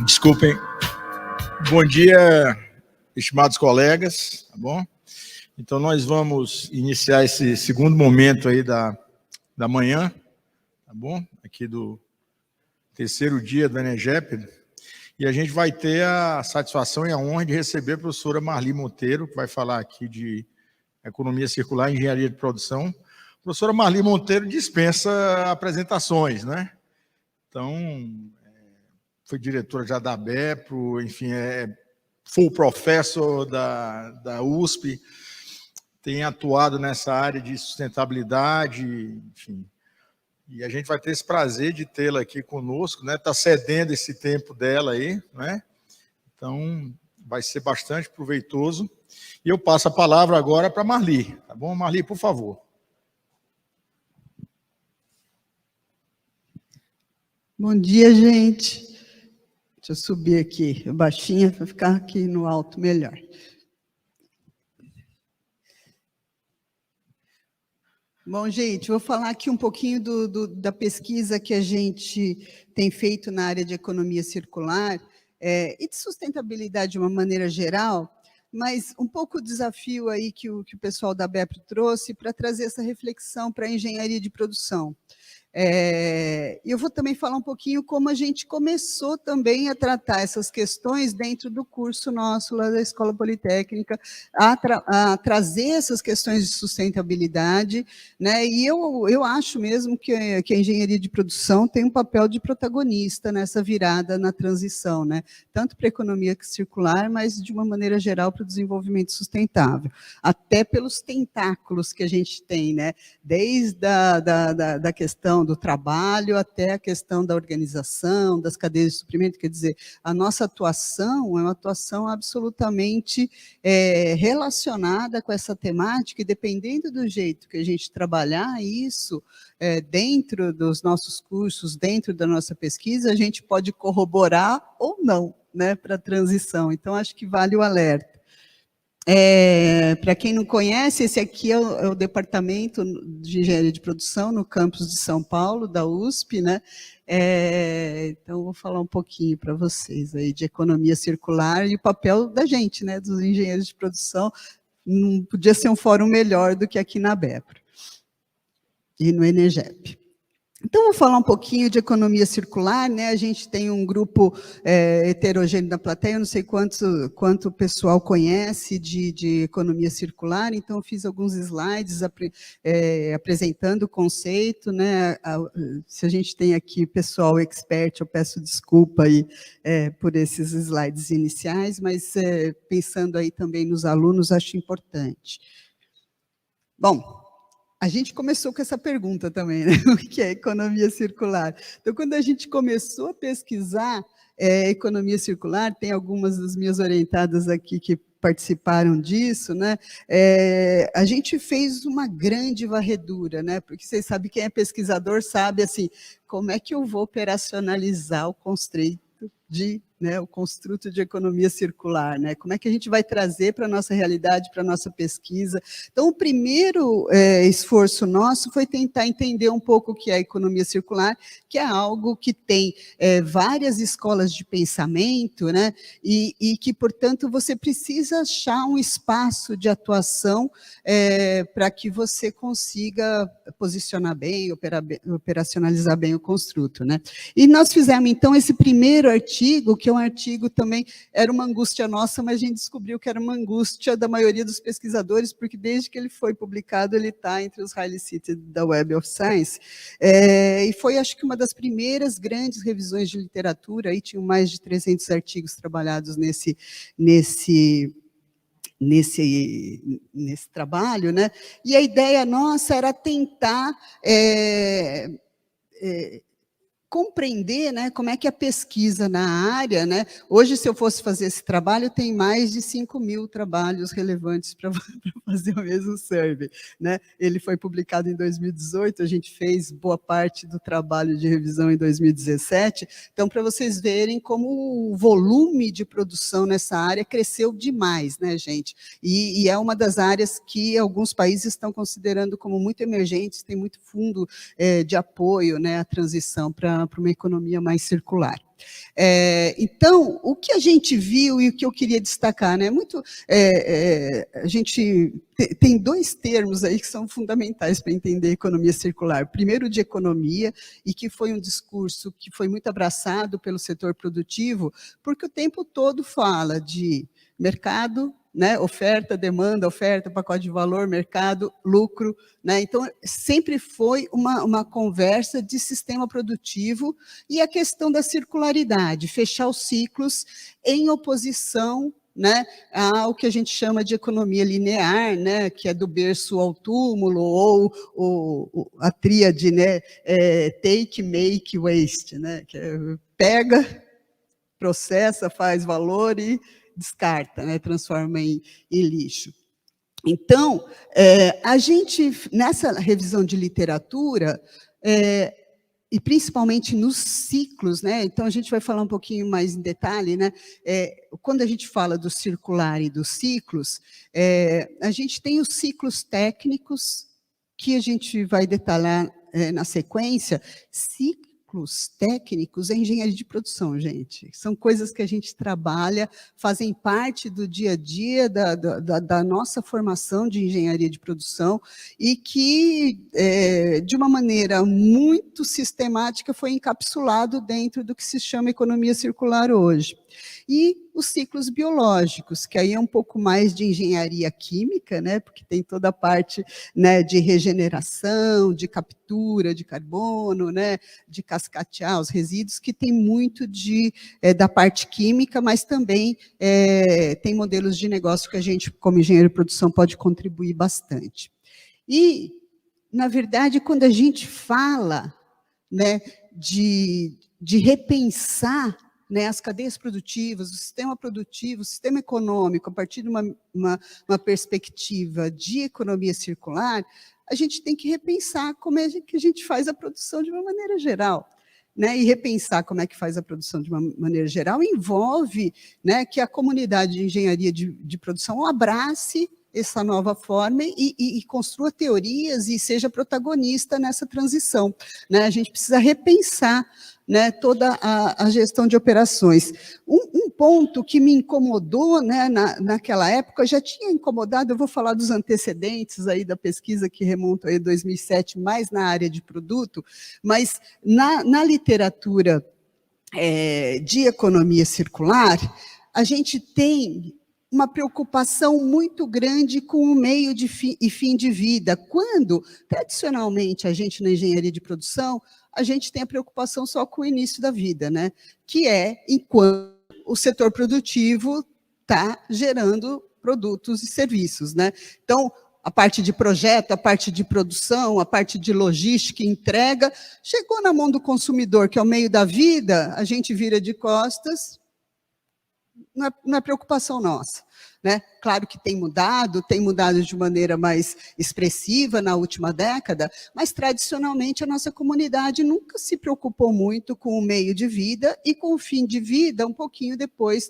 Desculpem. Bom dia, estimados colegas, tá bom? Então, nós vamos iniciar esse segundo momento aí da manhã, tá bom? Aqui do terceiro dia do ENEGEP, e a gente vai ter a satisfação e a honra de receber a professora Marli Monteiro, que vai falar aqui de Economia Circular e Engenharia de Produção. A professora Marli Monteiro dispensa apresentações, né? Então, foi diretora já da ABEPRO, enfim, é full professor da USP, tem atuado nessa área de sustentabilidade, enfim. E a gente vai ter esse prazer de tê-la aqui conosco, né? Está cedendo esse tempo dela aí, né? Então, vai ser bastante proveitoso. E eu passo a palavra agora para a Marli, tá bom? Marli, por favor. Bom dia, gente. Deixa eu subir aqui, baixinha, para ficar aqui no alto melhor. Bom, gente, vou falar aqui um pouquinho da pesquisa que a gente tem feito na área de economia circular e de sustentabilidade de uma maneira geral, mas um pouco o desafio aí que o pessoal da ABEPRO trouxe para trazer essa reflexão para a engenharia de produção. Eu vou também falar um pouquinho como a gente começou também a tratar essas questões dentro do curso nosso lá da Escola Politécnica, a trazer essas questões de sustentabilidade, né? E eu acho mesmo que a engenharia de produção tem um papel de protagonista nessa virada na transição, né? Tanto para a economia circular, mas de uma maneira geral para o desenvolvimento sustentável, até pelos tentáculos que a gente tem, né? Desde da questão do trabalho até a questão da organização, das cadeias de suprimento, quer dizer, a nossa atuação é uma atuação absolutamente relacionada com essa temática, e dependendo do jeito que a gente trabalhar isso dentro dos nossos cursos, dentro da nossa pesquisa, a gente pode corroborar ou não, né, para a transição. Então, acho que vale o alerta. Para quem não conhece, esse aqui é o Departamento de Engenharia de Produção no campus de São Paulo, da USP, né? Então, vou falar um pouquinho para vocês aí de economia circular e o papel da gente, né, dos engenheiros de produção. Não podia ser um fórum melhor do que aqui na ABEPRO e no ENEGEP. Então, vou falar um pouquinho de economia circular, né? A gente tem um grupo heterogêneo da plateia, eu não sei quanto o pessoal conhece de economia circular, então eu fiz alguns slides apresentando o conceito, né? Se a gente tem aqui pessoal expert, eu peço desculpa aí por esses slides iniciais, mas pensando aí também nos alunos, acho importante. Bom, a gente começou com essa pergunta também, né? O que é economia circular? Então, quando a gente começou a pesquisar economia circular, tem algumas das minhas orientadas aqui que participaram disso, né? A gente fez uma grande varredura, né? Porque vocês sabem, quem é pesquisador sabe, assim, como é que eu vou operacionalizar o conceito o construto de economia circular, né? Como é que a gente vai trazer para a nossa realidade, para a nossa pesquisa? Então, o primeiro esforço nosso foi tentar entender um pouco o que é a economia circular, que é algo que tem várias escolas de pensamento, né? E que, portanto, você precisa achar um espaço de atuação para que você consiga posicionar bem, operacionalizar bem o construto, né? E nós fizemos, então, esse primeiro artigo, que é um artigo também, era uma angústia nossa, mas a gente descobriu que era uma angústia da maioria dos pesquisadores, porque desde que ele foi publicado, ele está entre os highly cited da Web of Science, e foi, acho que, uma das primeiras grandes revisões de literatura, aí tinham mais de 300 artigos trabalhados nesse trabalho, né? E a ideia nossa era tentar compreender, né, como é que a pesquisa na área, né, hoje, se eu fosse fazer esse trabalho, tem mais de 5.000 trabalhos relevantes para fazer o mesmo survey, né? Ele foi publicado em 2018, a gente fez boa parte do trabalho de revisão em 2017, então, para vocês verem como o volume de produção nessa área cresceu demais, né, gente? E é uma das áreas que alguns países estão considerando como muito emergentes, tem muito fundo de apoio, né, à transição para uma economia mais circular. Então, o que a gente viu e o que eu queria destacar, né? A gente tem dois termos aí que são fundamentais para entender a economia circular. Primeiro, de economia, e que foi um discurso que foi muito abraçado pelo setor produtivo, porque o tempo todo fala de mercado, né, oferta, demanda, oferta, pacote de valor, mercado, lucro, né? Então, sempre foi uma conversa de sistema produtivo e a questão da circularidade, fechar os ciclos em oposição, né, ao que a gente chama de economia linear, né, que é do berço ao túmulo, ou a tríade, né, take, make, waste, né, que é pega, processa, faz valor e descarta, né, transforma em lixo. Então, a gente, nessa revisão de literatura, e principalmente nos ciclos, né, então a gente vai falar um pouquinho mais em detalhe, né, quando a gente fala do circular e dos ciclos, a gente tem os ciclos técnicos, que a gente vai detalhar na sequência. Ciclos técnicos é engenharia de produção, gente. São coisas que a gente trabalha, fazem parte do dia a dia da nossa formação de engenharia de produção e que, de uma maneira muito sistemática, foi encapsulado dentro do que se chama economia circular hoje. E os ciclos biológicos, que aí é um pouco mais de engenharia química, né, porque tem toda a parte, né, de regeneração, de captura de carbono, né, de cascatear os resíduos, que tem muito da parte química, mas também tem modelos de negócio que a gente, como engenheiro de produção, pode contribuir bastante. E, na verdade, quando a gente fala, né, de repensar, né, as cadeias produtivas, o sistema produtivo, o sistema econômico, a partir de uma perspectiva de economia circular, a gente tem que repensar como é que a gente faz a produção de uma maneira geral. Né, e repensar como é que faz a produção de uma maneira geral envolve, né, que a comunidade de engenharia de produção abrace essa nova forma e construa teorias e seja protagonista nessa transição. Né? A gente precisa repensar, né, toda a gestão de operações. Um ponto que me incomodou, né, naquela época, já tinha incomodado, eu vou falar dos antecedentes aí da pesquisa que remonta a 2007, mais na área de produto, mas na literatura de economia circular, a gente tem uma preocupação muito grande com o meio e fim de vida, quando, tradicionalmente, a gente na engenharia de produção, a gente tem a preocupação só com o início da vida, né? Que é enquanto o setor produtivo está gerando produtos e serviços, né? Então, a parte de projeto, a parte de produção, a parte de logística e entrega, chegou na mão do consumidor, que é o meio da vida, a gente vira de costas, não é preocupação nossa. Né? Claro que tem mudado de maneira mais expressiva na última década, mas tradicionalmente a nossa comunidade nunca se preocupou muito com o meio de vida e com o fim de vida um pouquinho depois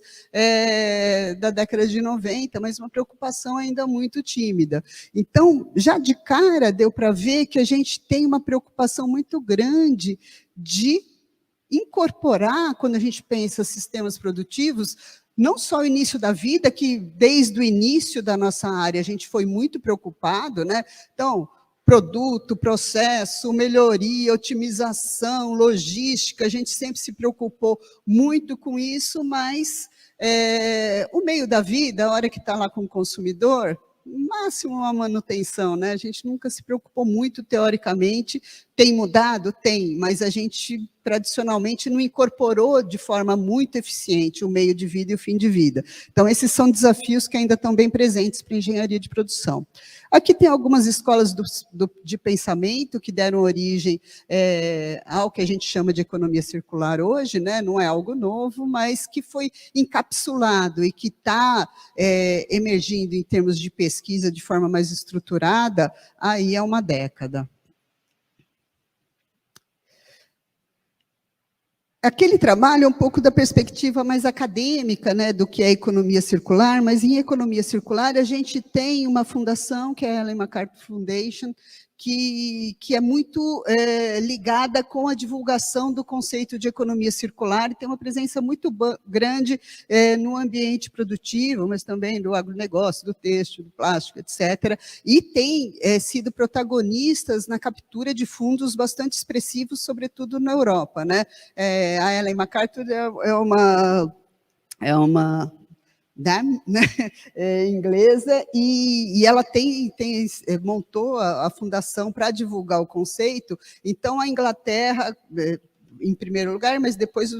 da década de 90, mas uma preocupação ainda muito tímida. Então, já de cara deu para ver que a gente tem uma preocupação muito grande de incorporar, quando a gente pensa sistemas produtivos, não só o início da vida, que desde o início da nossa área a gente foi muito preocupado, né? Então, produto, processo, melhoria, otimização, logística, a gente sempre se preocupou muito com isso, mas o meio da vida, a hora que está lá com o consumidor, máximo uma manutenção, né? A gente nunca se preocupou muito teoricamente. Tem mudado? Tem, mas a gente tradicionalmente não incorporou de forma muito eficiente o meio de vida e o fim de vida. Então, esses são desafios que ainda estão bem presentes para a engenharia de produção. Aqui tem algumas escolas de pensamento que deram origem ao que a gente chama de economia circular hoje, né? Não é algo novo, mas que foi encapsulado e que está emergindo em termos de pesquisa de forma mais estruturada aí há uma década. Aquele trabalho é um pouco da perspectiva mais acadêmica, né, do que é economia circular, mas em economia circular a gente tem uma fundação, que é a Ellen MacArthur Foundation, que é muito ligada com a divulgação do conceito de economia circular, e tem uma presença muito grande no ambiente produtivo, mas também do agronegócio, do têxtil, do plástico, etc., e tem sido protagonistas na captura de fundos bastante expressivos, sobretudo na Europa, né? A Ellen MacArthur é uma né, inglesa, e ela montou a fundação para divulgar o conceito. Então, a Inglaterra, em primeiro lugar, mas depois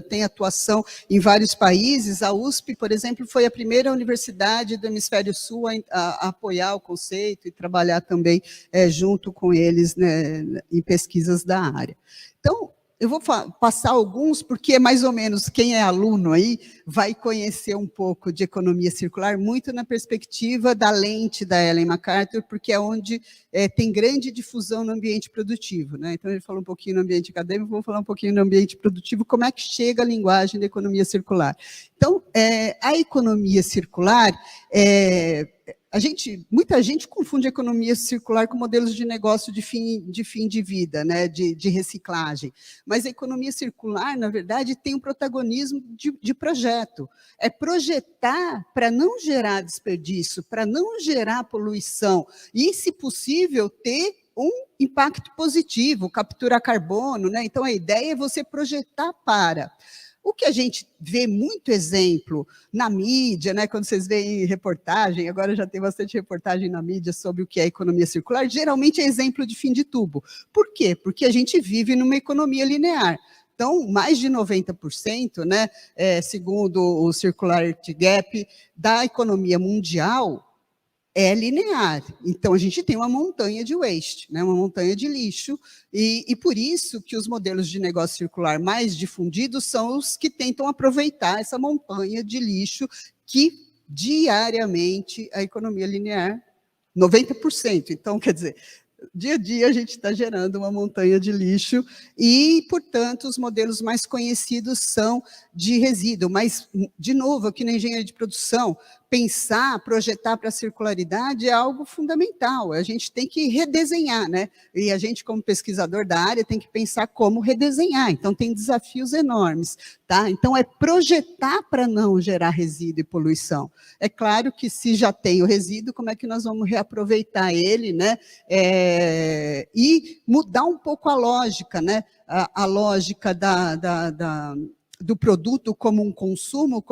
tem atuação em vários países. A USP, por exemplo, foi a primeira universidade do Hemisfério Sul a apoiar o conceito e trabalhar também junto com eles, né, em pesquisas da área. Então, eu vou passar alguns, porque mais ou menos quem é aluno aí vai conhecer um pouco de economia circular, muito na perspectiva da lente da Ellen MacArthur, porque é onde tem grande difusão no ambiente produtivo, né? Então, ele falou um pouquinho no ambiente acadêmico, vamos falar um pouquinho no ambiente produtivo, como é que chega a linguagem da economia circular. Então, a economia circular muita gente confunde a economia circular com modelos de negócio de fim de vida, né, de reciclagem. Mas a economia circular, na verdade, tem um protagonismo de projeto. É projetar para não gerar desperdício, para não gerar poluição e, se possível, ter um impacto positivo, capturar carbono, né? Então, a ideia é você projetar para. O que a gente vê muito exemplo na mídia, né, quando vocês veem reportagem, agora já tem bastante reportagem na mídia sobre o que é economia circular, geralmente é exemplo de fim de tubo. Por quê? Porque a gente vive numa economia linear. Então, mais de 90%, né, segundo o Circularity Gap, da economia mundial, é linear. Então, a gente tem uma montanha de waste, né, uma montanha de lixo, e por isso que os modelos de negócio circular mais difundidos são os que tentam aproveitar essa montanha de lixo que, diariamente, a economia linear, 90%. Então, quer dizer, dia a dia a gente está gerando uma montanha de lixo e, portanto, os modelos mais conhecidos são de resíduo. Mas, de novo, aqui na engenharia de produção, pensar, projetar para a circularidade é algo fundamental. A gente tem que redesenhar, né? E a gente, como pesquisador da área, tem que pensar como redesenhar. Então, tem desafios enormes, tá? Então, é projetar para não gerar resíduo e poluição. É claro que, se já tem o resíduo, como é que nós vamos reaproveitar ele, né? E mudar um pouco a lógica, né? A lógica do produto como um consumo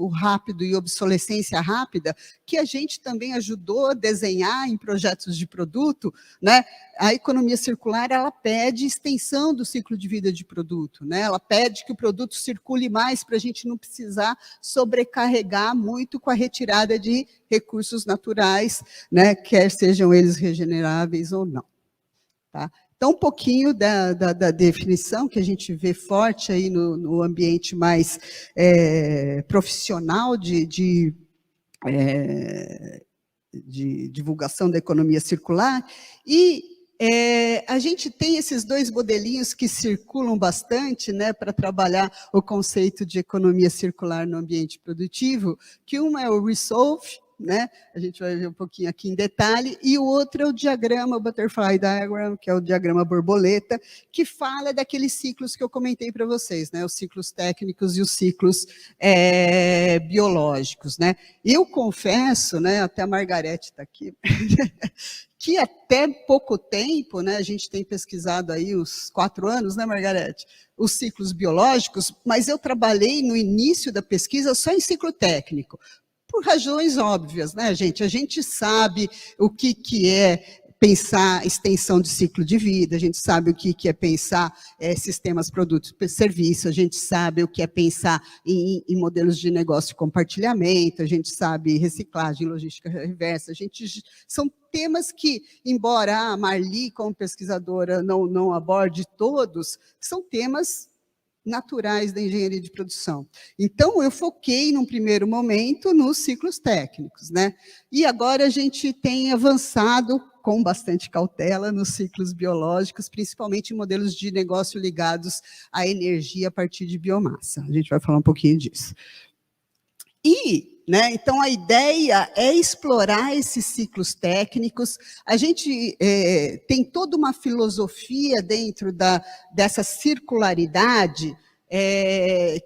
rápido e obsolescência rápida, que a gente também ajudou a desenhar em projetos de produto, né? A economia circular, ela pede extensão do ciclo de vida de produto, né? Ela pede que o produto circule mais para a gente não precisar sobrecarregar muito com a retirada de recursos naturais, né? Quer sejam eles regeneráveis ou não, tá? Então, um pouquinho da definição que a gente vê forte aí no ambiente mais profissional de divulgação da economia circular. E a gente tem esses dois modelinhos que circulam bastante, né, para trabalhar o conceito de economia circular no ambiente produtivo, que um é o Resolve, né? A gente vai ver um pouquinho aqui em detalhe, e o outro é o diagrama, o Butterfly Diagram, que é o diagrama borboleta, que fala daqueles ciclos que eu comentei para vocês, né? Os ciclos técnicos e os ciclos biológicos, né? Eu confesso, né, até a Margarete está aqui, que até pouco tempo, né, a gente tem pesquisado aí uns 4 anos, né, Margarete, os ciclos biológicos, mas eu trabalhei no início da pesquisa só em ciclo técnico, por razões óbvias, né, gente? A gente sabe o que é pensar extensão de ciclo de vida, a gente sabe o que é pensar sistemas, produtos e serviços, a gente sabe o que é pensar em modelos de negócio de compartilhamento, a gente sabe reciclagem, logística reversa, são temas que, embora a Marli, como pesquisadora, não aborde todos, são temas naturais da engenharia de produção. Então, eu foquei, num primeiro momento, nos ciclos técnicos, né? E agora a gente tem avançado com bastante cautela nos ciclos biológicos, principalmente em modelos de negócio ligados à energia a partir de biomassa. A gente vai falar um pouquinho disso. E né? Então, a ideia é explorar esses ciclos técnicos. A gente tem toda uma filosofia dentro dessa circularidade,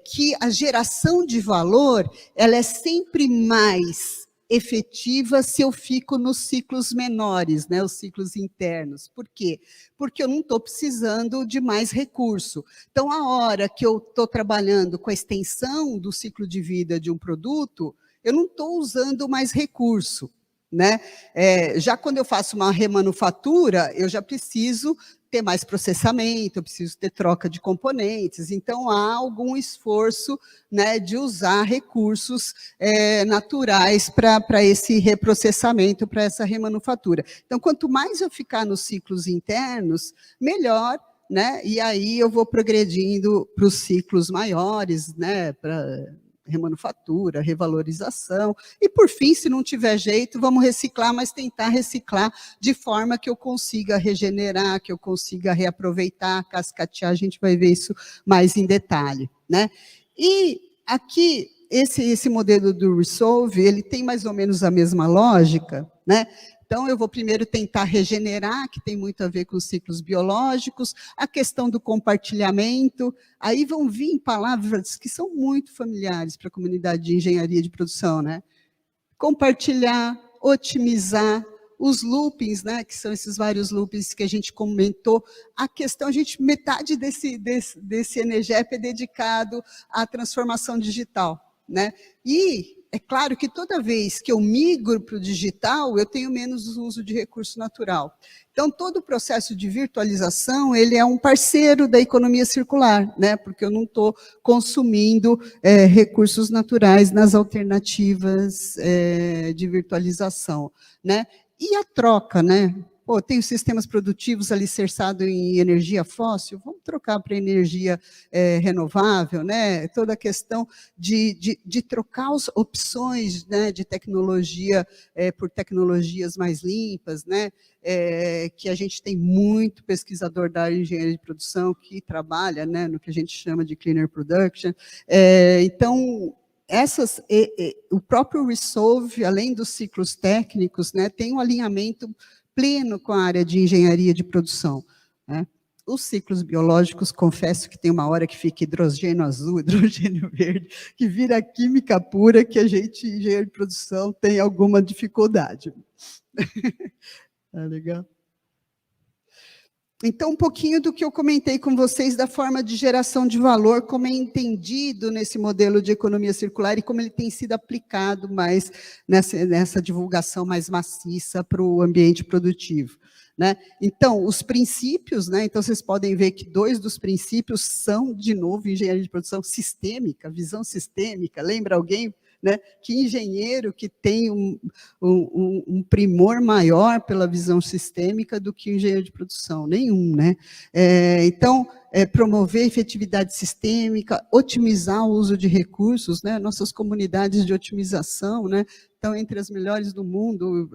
que a geração de valor ela é sempre mais efetiva se eu fico nos ciclos menores, né, os ciclos internos. Por quê? Porque eu não estou precisando de mais recurso. Então, a hora que eu estou trabalhando com a extensão do ciclo de vida de um produto, eu não estou usando mais recurso, né? Já quando eu faço uma remanufatura, eu já preciso ter mais processamento, eu preciso ter troca de componentes, então há algum esforço, né, de usar recursos naturais para esse reprocessamento, para essa remanufatura. Então, quanto mais eu ficar nos ciclos internos, melhor, né? E aí eu vou progredindo para os ciclos maiores, né, para remanufatura, revalorização, e por fim, se não tiver jeito, vamos reciclar, mas tentar reciclar de forma que eu consiga regenerar, que eu consiga reaproveitar, cascatear, a gente vai ver isso mais em detalhe, né? E aqui, esse modelo do Resolve, ele tem mais ou menos a mesma lógica, né? Então, eu vou primeiro tentar regenerar, que tem muito a ver com os ciclos biológicos, a questão do compartilhamento, aí vão vir palavras que são muito familiares para a comunidade de engenharia de produção, né? Compartilhar, otimizar, os loopings, né, que são esses vários loopings que a gente comentou, a questão, metade desse Enegep é dedicado à transformação digital, né? E é claro que toda vez que eu migro para o digital, eu tenho menos uso de recurso natural. Então, todo o processo de virtualização, ele é um parceiro da economia circular, né? Porque eu não estou consumindo recursos naturais nas alternativas de virtualização, né? E a troca, né? Pô, tenho sistemas produtivos alicerçados em energia fóssil, vamos trocar para energia renovável, né? Toda a questão de trocar as opções, né, de tecnologia por tecnologias mais limpas, né? Que a gente tem muito pesquisador da área de engenharia de produção que trabalha, né, no que a gente chama de cleaner production. Então, o próprio Resolve, além dos ciclos técnicos, né, tem um alinhamento pleno com a área de engenharia de produção, né? Os ciclos biológicos, confesso que tem uma hora que fica hidrogênio azul, hidrogênio verde, que vira química pura, que a gente, engenheiro de produção, tem alguma dificuldade. Tá legal? Então, um pouquinho do que eu comentei com vocês da forma de geração de valor, como é entendido nesse modelo de economia circular e como ele tem sido aplicado mais nessa divulgação mais maciça para o ambiente produtivo, né? Então, os princípios, né? Então, vocês podem ver que 2 dos princípios são, de novo, engenharia de produção sistêmica, visão sistêmica. Lembra alguém? Né? Que engenheiro que tem um primor maior pela visão sistêmica do que o engenheiro de produção? Nenhum, né? Então, promover efetividade sistêmica, otimizar o uso de recursos, né? Nossas comunidades de otimização, né, estão entre as melhores do mundo,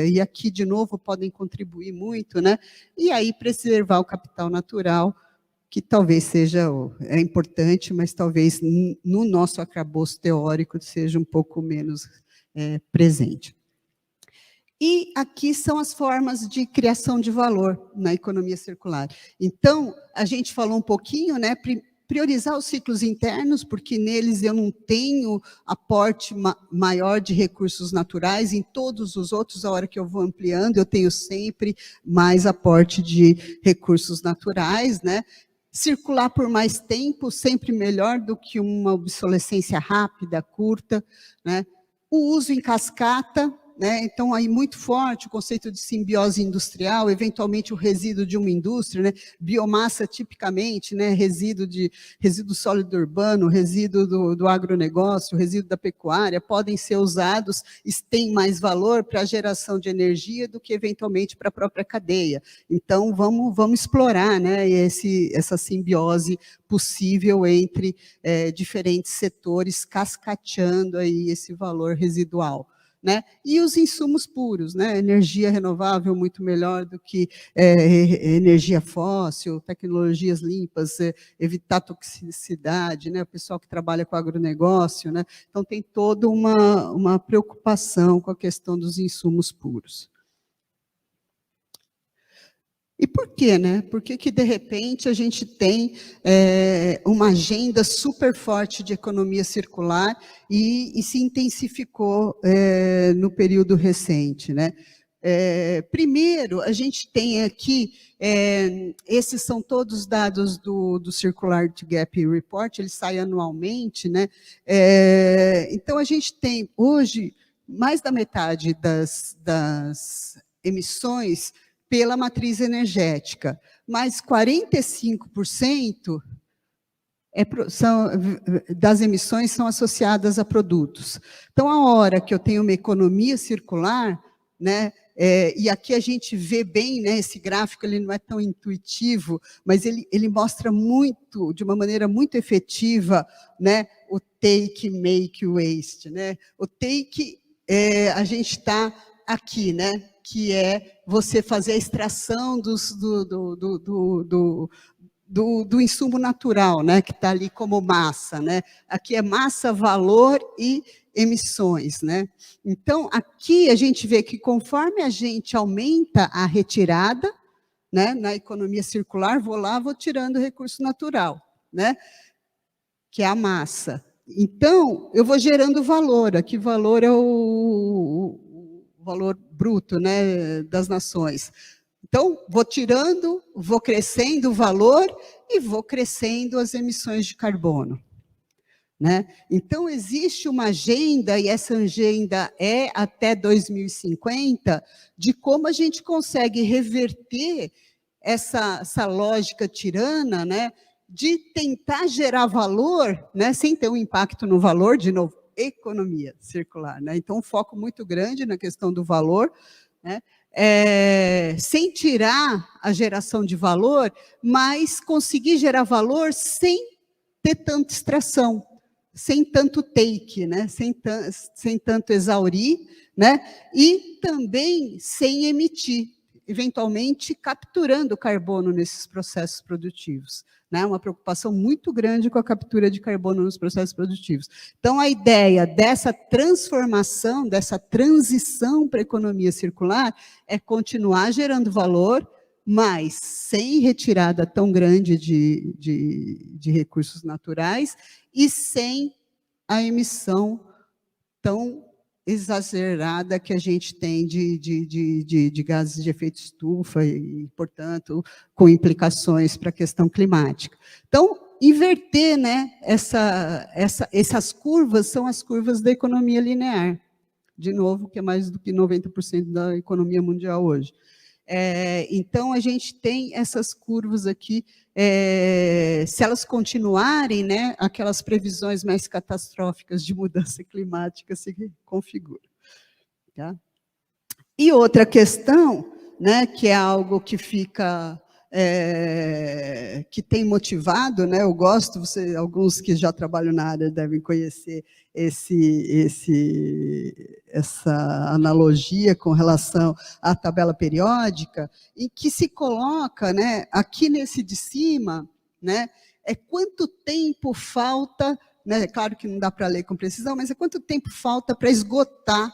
e aqui, de novo, podem contribuir muito, né? E aí, preservar o capital natural, que talvez seja importante, mas talvez no nosso arcabouço teórico seja um pouco menos presente. E aqui são as formas de criação de valor na economia circular. Então, a gente falou um pouquinho, né, priorizar os ciclos internos, porque neles eu não tenho aporte maior de recursos naturais, em todos os outros, a hora que eu vou ampliando, eu tenho sempre mais aporte de recursos naturais, né? Circular por mais tempo, sempre melhor do que uma obsolescência rápida, curta, né? O uso em cascata, né? Então, aí muito forte o conceito de simbiose industrial, eventualmente o resíduo de uma indústria, né? Biomassa tipicamente, né? Resíduo sólido urbano, resíduo do agronegócio, resíduo da pecuária, podem ser usados e têm mais valor para a geração de energia do que eventualmente para a própria cadeia. Então, vamos explorar, né, essa simbiose possível entre diferentes setores, cascateando aí esse valor residual, né? E os insumos puros, né? Energia renovável muito melhor do que energia fóssil, tecnologias limpas, evitar toxicidade, né? O pessoal que trabalha com agronegócio, né? Então tem toda uma preocupação com a questão dos insumos puros. E por quê, né? Por que que, de repente, a gente tem uma agenda super forte de economia circular e se intensificou no período recente, né? Primeiro, a gente tem aqui, esses são todos dados do Circularity Gap Report, ele sai anualmente, né? Então, a gente tem, hoje, mais da metade das emissões pela matriz energética, mas 45% das emissões são associadas a produtos. Então, a hora que eu tenho uma economia circular, né, e aqui a gente vê bem, né, esse gráfico, ele não é tão intuitivo, mas ele mostra muito, de uma maneira muito efetiva, né, o take, make, waste. Né? O take, a gente está aqui, né, que é você fazer a extração do insumo natural, né, que está ali como massa. Né? Aqui é massa, valor e emissões. Né? Então, aqui a gente vê que conforme a gente aumenta a retirada, né, na economia circular, vou tirando o recurso natural, né, que é a massa. Então, eu vou gerando valor. Aqui, valor é o valor bruto, né, das nações. Então, vou tirando, vou crescendo o valor e vou crescendo as emissões de carbono. Né? Então, existe uma agenda, e essa agenda é até 2050, de como a gente consegue reverter essa lógica tirana, né, de tentar gerar valor, né, sem ter um impacto no valor, de novo, economia circular. Né? Então, um foco muito grande na questão do valor, né? Sem tirar a geração de valor, mas conseguir gerar valor sem ter tanta extração, sem tanto take, né? sem tanto exaurir, né? E também sem emitir, eventualmente capturando carbono nesses processos produtivos. Né? Uma preocupação muito grande com a captura de carbono nos processos produtivos. Então, a ideia dessa transformação, dessa transição para a economia circular, é continuar gerando valor, mas sem retirada tão grande de recursos naturais e sem a emissão tão exagerada que a gente tem de gases de efeito estufa e, portanto, com implicações para a questão climática. Então, inverter, né, essas curvas são as curvas da economia linear, de novo, que é mais do que 90% da economia mundial hoje. Então, a gente tem essas curvas aqui, se elas continuarem, né, aquelas previsões mais catastróficas de mudança climática se configuram. Tá? E outra questão, né, que é algo que fica, que tem motivado, né, eu gosto, alguns que já trabalham na área devem conhecer essa analogia com relação à tabela periódica, em que se coloca, né, aqui nesse de cima, né, quanto tempo falta, né, claro que não dá para ler com precisão, mas quanto tempo falta para esgotar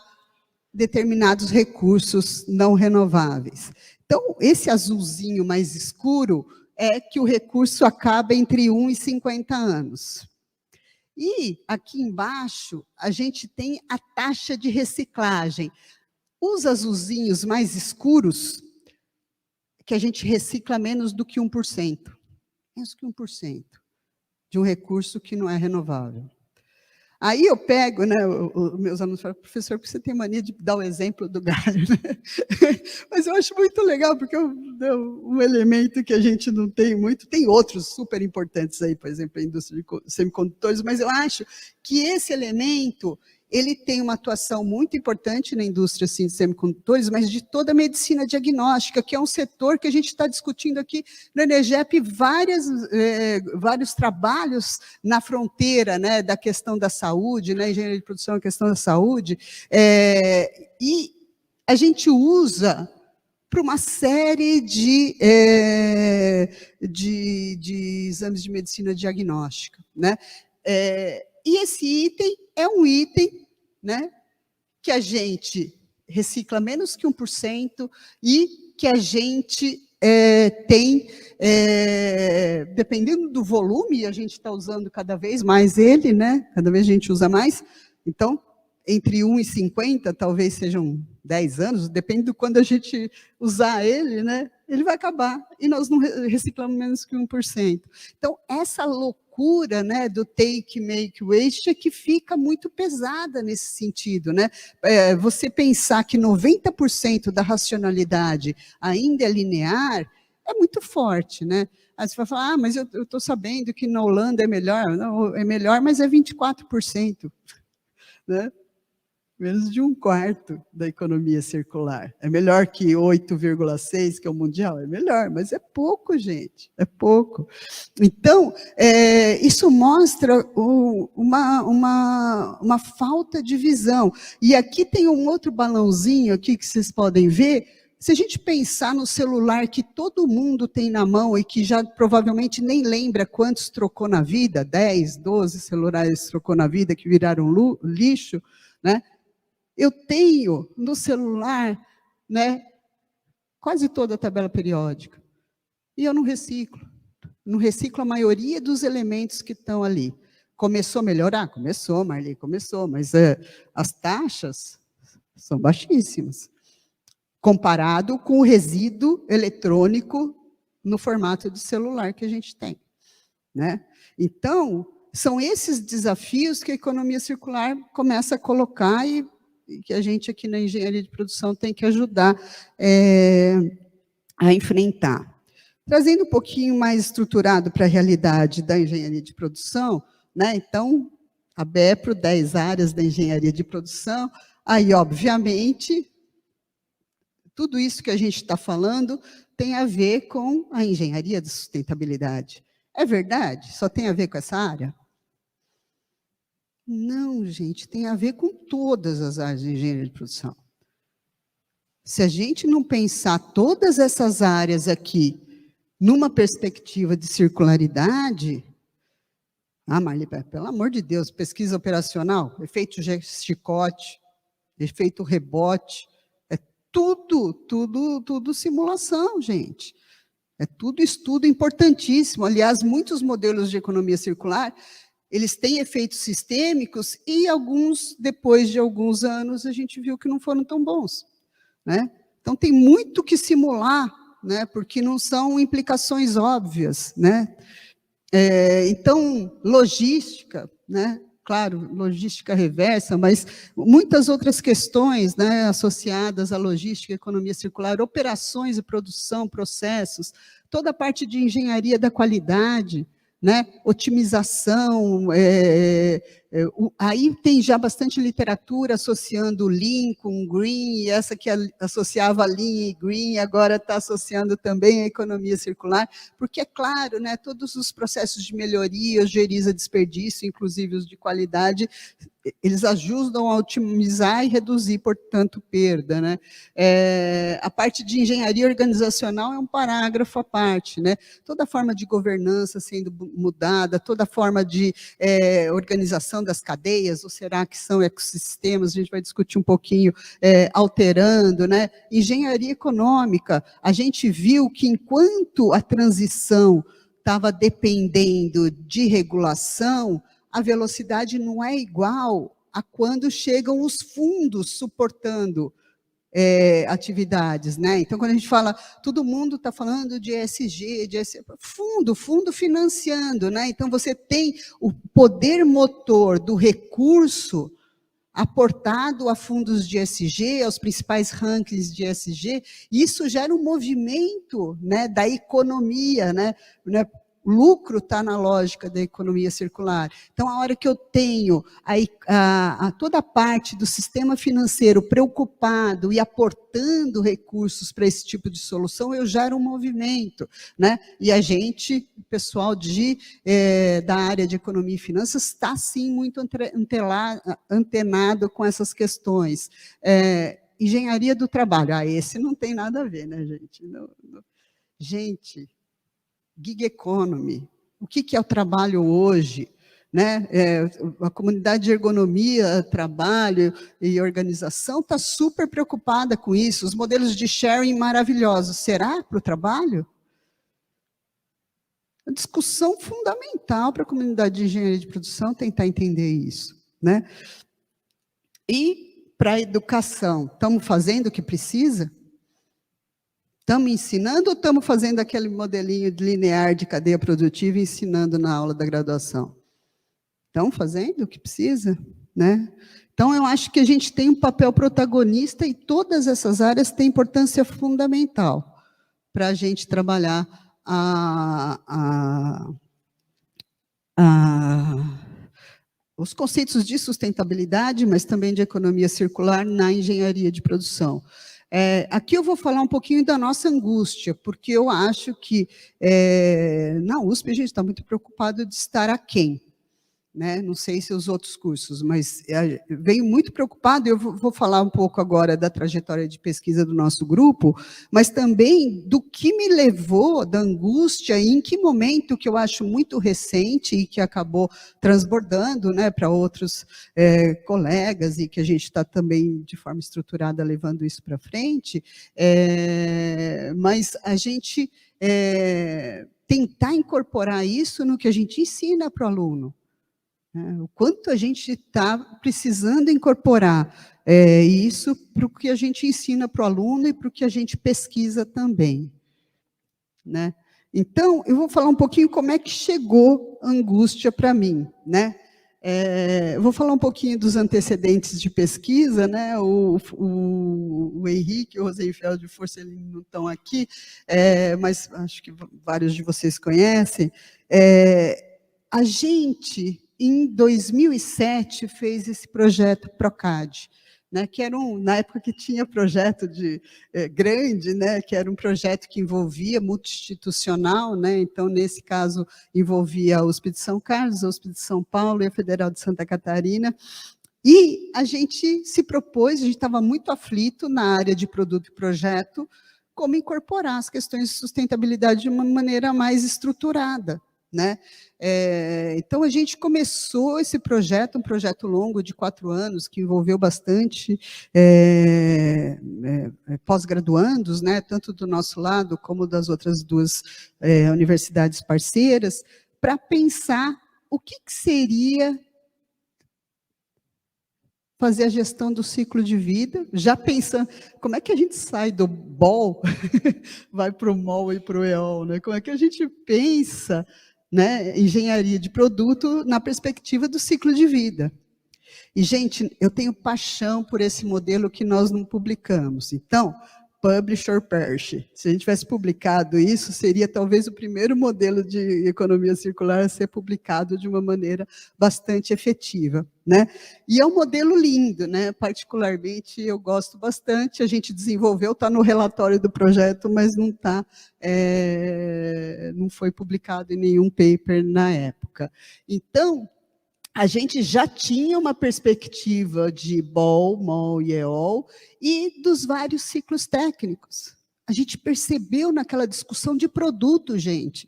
determinados recursos não renováveis. Então, esse azulzinho mais escuro é que o recurso acaba entre 1 e 50 anos. E aqui embaixo, a gente tem a taxa de reciclagem. Os azulzinhos mais escuros, que a gente recicla menos do que 1%. Menos que 1% de um recurso que não é renovável. Aí eu pego, né, os meus alunos falam, professor, por que você tem mania de dar o exemplo do galho? Né? Mas eu acho muito legal, porque é um elemento que a gente não tem muito, tem outros super importantes aí, por exemplo, a indústria de semicondutores, mas eu acho que esse elemento, ele tem uma atuação muito importante na indústria assim, de semicondutores, mas de toda a medicina diagnóstica, que é um setor que a gente está discutindo aqui no Enegep, vários trabalhos na fronteira, né, da questão da saúde, né, engenharia de produção, a questão da saúde, e a gente usa para uma série de exames de medicina diagnóstica, né? E esse item é um item, né, que a gente recicla menos que 1% e que a gente tem, dependendo do volume, a gente está usando cada vez mais ele, né? Cada vez a gente usa mais. Então, entre 1 e 50, talvez sejam 10 anos, depende do quando a gente usar ele, né? Ele vai acabar, e nós não reciclamos menos que 1%. Então, essa loucura, né, do take, make, waste é que fica muito pesada nesse sentido, né? Você pensar que 90% da racionalidade ainda é linear, é muito forte, né? Aí você vai falar, mas eu estou sabendo que na Holanda é melhor. Não, é melhor, mas é 24%, né? Menos de 1/4 da economia circular. É melhor que 8,6, que é o mundial? É melhor, mas é pouco, gente, é pouco. Então, isso mostra uma falta de visão. E aqui tem um outro balãozinho aqui que vocês podem ver. Se a gente pensar no celular que todo mundo tem na mão e que já provavelmente nem lembra quantos trocou na vida, 10, 12 celulares trocou na vida que viraram lixo, né? Eu tenho no celular, né, quase toda a tabela periódica. E eu não reciclo. Não reciclo a maioria dos elementos que estão ali. Começou a melhorar? Começou, Marli, começou, mas as taxas são baixíssimas, comparado com o resíduo eletrônico no formato de celular que a gente tem, né? Então, são esses desafios que a economia circular começa a colocar e que a gente aqui na engenharia de produção tem que ajudar a enfrentar. Trazendo um pouquinho mais estruturado para a realidade da engenharia de produção, né? Então, a BEPRO, 10 áreas da engenharia de produção, aí, obviamente, tudo isso que a gente está falando tem a ver com a engenharia de sustentabilidade. É verdade? Só tem a ver com essa área? Não, gente, tem a ver com todas as áreas de engenharia de produção. Se a gente não pensar todas essas áreas aqui numa perspectiva de circularidade, Marli, pelo amor de Deus, pesquisa operacional, efeito chicote, efeito rebote, é tudo simulação, gente. É tudo estudo importantíssimo. Aliás, muitos modelos de economia circular, eles têm efeitos sistêmicos e alguns, depois de alguns anos, a gente viu que não foram tão bons, né? Então, tem muito que simular, né? Porque não são implicações óbvias, né? Então, logística, né? Claro, logística reversa, mas muitas outras questões, né, associadas à logística, economia circular, operações e produção, processos, toda a parte de engenharia da qualidade, né, otimização, aí tem já bastante literatura associando Lean com Green, e essa que associava Lean e Green, agora está associando também a economia circular, porque é claro, né, todos os processos de melhoria, geriza desperdício, inclusive os de qualidade, eles ajudam a otimizar e reduzir, portanto, perda, né? A parte de engenharia organizacional é um parágrafo à parte, né? Toda a forma de governança sendo mudada, toda a forma de organização das cadeias, ou será que são ecossistemas, a gente vai discutir um pouquinho, alterando, né? Engenharia econômica, a gente viu que enquanto a transição estava dependendo de regulação, a velocidade não é igual a quando chegam os fundos suportando atividades, né? Então, quando a gente fala, todo mundo está falando de ESG, fundo financiando, né? Então, você tem o poder motor do recurso aportado a fundos de ESG, aos principais rankings de ESG, e isso gera um movimento, né, da economia, né? lucro está na lógica da economia circular. Então, a hora que eu tenho toda a parte do sistema financeiro preocupado e aportando recursos para esse tipo de solução, eu gero um movimento, né? E a gente, o pessoal da área de economia e finanças, está, sim, muito antenado com essas questões. Engenharia do trabalho. Esse não tem nada a ver, né, gente? Gente, gig economy, o que é o trabalho hoje? Né? A comunidade de ergonomia, trabalho e organização está super preocupada com isso. Os modelos de sharing maravilhosos. Será para o trabalho? Uma discussão fundamental para a comunidade de engenharia de produção tentar entender isso. Né? E para a educação, estamos fazendo o que precisa? Estamos ensinando ou estamos fazendo aquele modelinho linear de cadeia produtiva e ensinando na aula da graduação? Estamos fazendo o que precisa, né? Então, eu acho que a gente tem um papel protagonista e todas essas áreas têm importância fundamental para a gente trabalhar os conceitos de sustentabilidade, mas também de economia circular na engenharia de produção. Aqui eu vou falar um pouquinho da nossa angústia, porque eu acho que na USP a gente está muito preocupado de estar aquém. Né? Não sei se os outros cursos, mas venho muito preocupado, eu vou falar um pouco agora da trajetória de pesquisa do nosso grupo, mas também do que me levou da angústia e em que momento, que eu acho muito recente e que acabou transbordando, né, para outros colegas e que a gente está também de forma estruturada levando isso para frente, mas a gente tentar incorporar isso no que a gente ensina para o aluno. O quanto a gente está precisando incorporar isso para o que a gente ensina para o aluno e para o que a gente pesquisa também. Né? Então, eu vou falar um pouquinho como é que chegou a angústia para mim. Né? Eu vou falar um pouquinho dos antecedentes de pesquisa, né? O Henrique e o Rosenfeld e o Forcelini não estão aqui, mas acho que vários de vocês conhecem. A gente, em 2007, fez esse projeto Procad, né, que era na época que tinha projeto grande, né, que era um projeto que envolvia multi-institucional, né, então, nesse caso, envolvia a USP de São Carlos, a USP de São Paulo e a Federal de Santa Catarina, e a gente se propôs, a gente estava muito aflito na área de produto e projeto, como incorporar as questões de sustentabilidade de uma maneira mais estruturada. Né? Então, a gente começou esse projeto, um projeto longo de 4 anos, que envolveu bastante pós-graduandos, né, tanto do nosso lado como das outras 2 universidades parceiras, para pensar o que seria fazer a gestão do ciclo de vida, já pensando, como é que a gente sai do BOL, vai para o MOL e para o EOL, né? Como é que a gente pensa, né, engenharia de produto na perspectiva do ciclo de vida. E, gente, eu tenho paixão por esse modelo que nós não publicamos. Então, publish or perish. Se a gente tivesse publicado isso, seria talvez o primeiro modelo de economia circular a ser publicado de uma maneira bastante efetiva. Né? E é um modelo lindo, né? Particularmente eu gosto bastante, a gente desenvolveu, está no relatório do projeto, mas não foi publicado em nenhum paper na época. Então, a gente já tinha uma perspectiva de BOL, MOL e EOL e dos vários ciclos técnicos. A gente percebeu naquela discussão de produto, gente,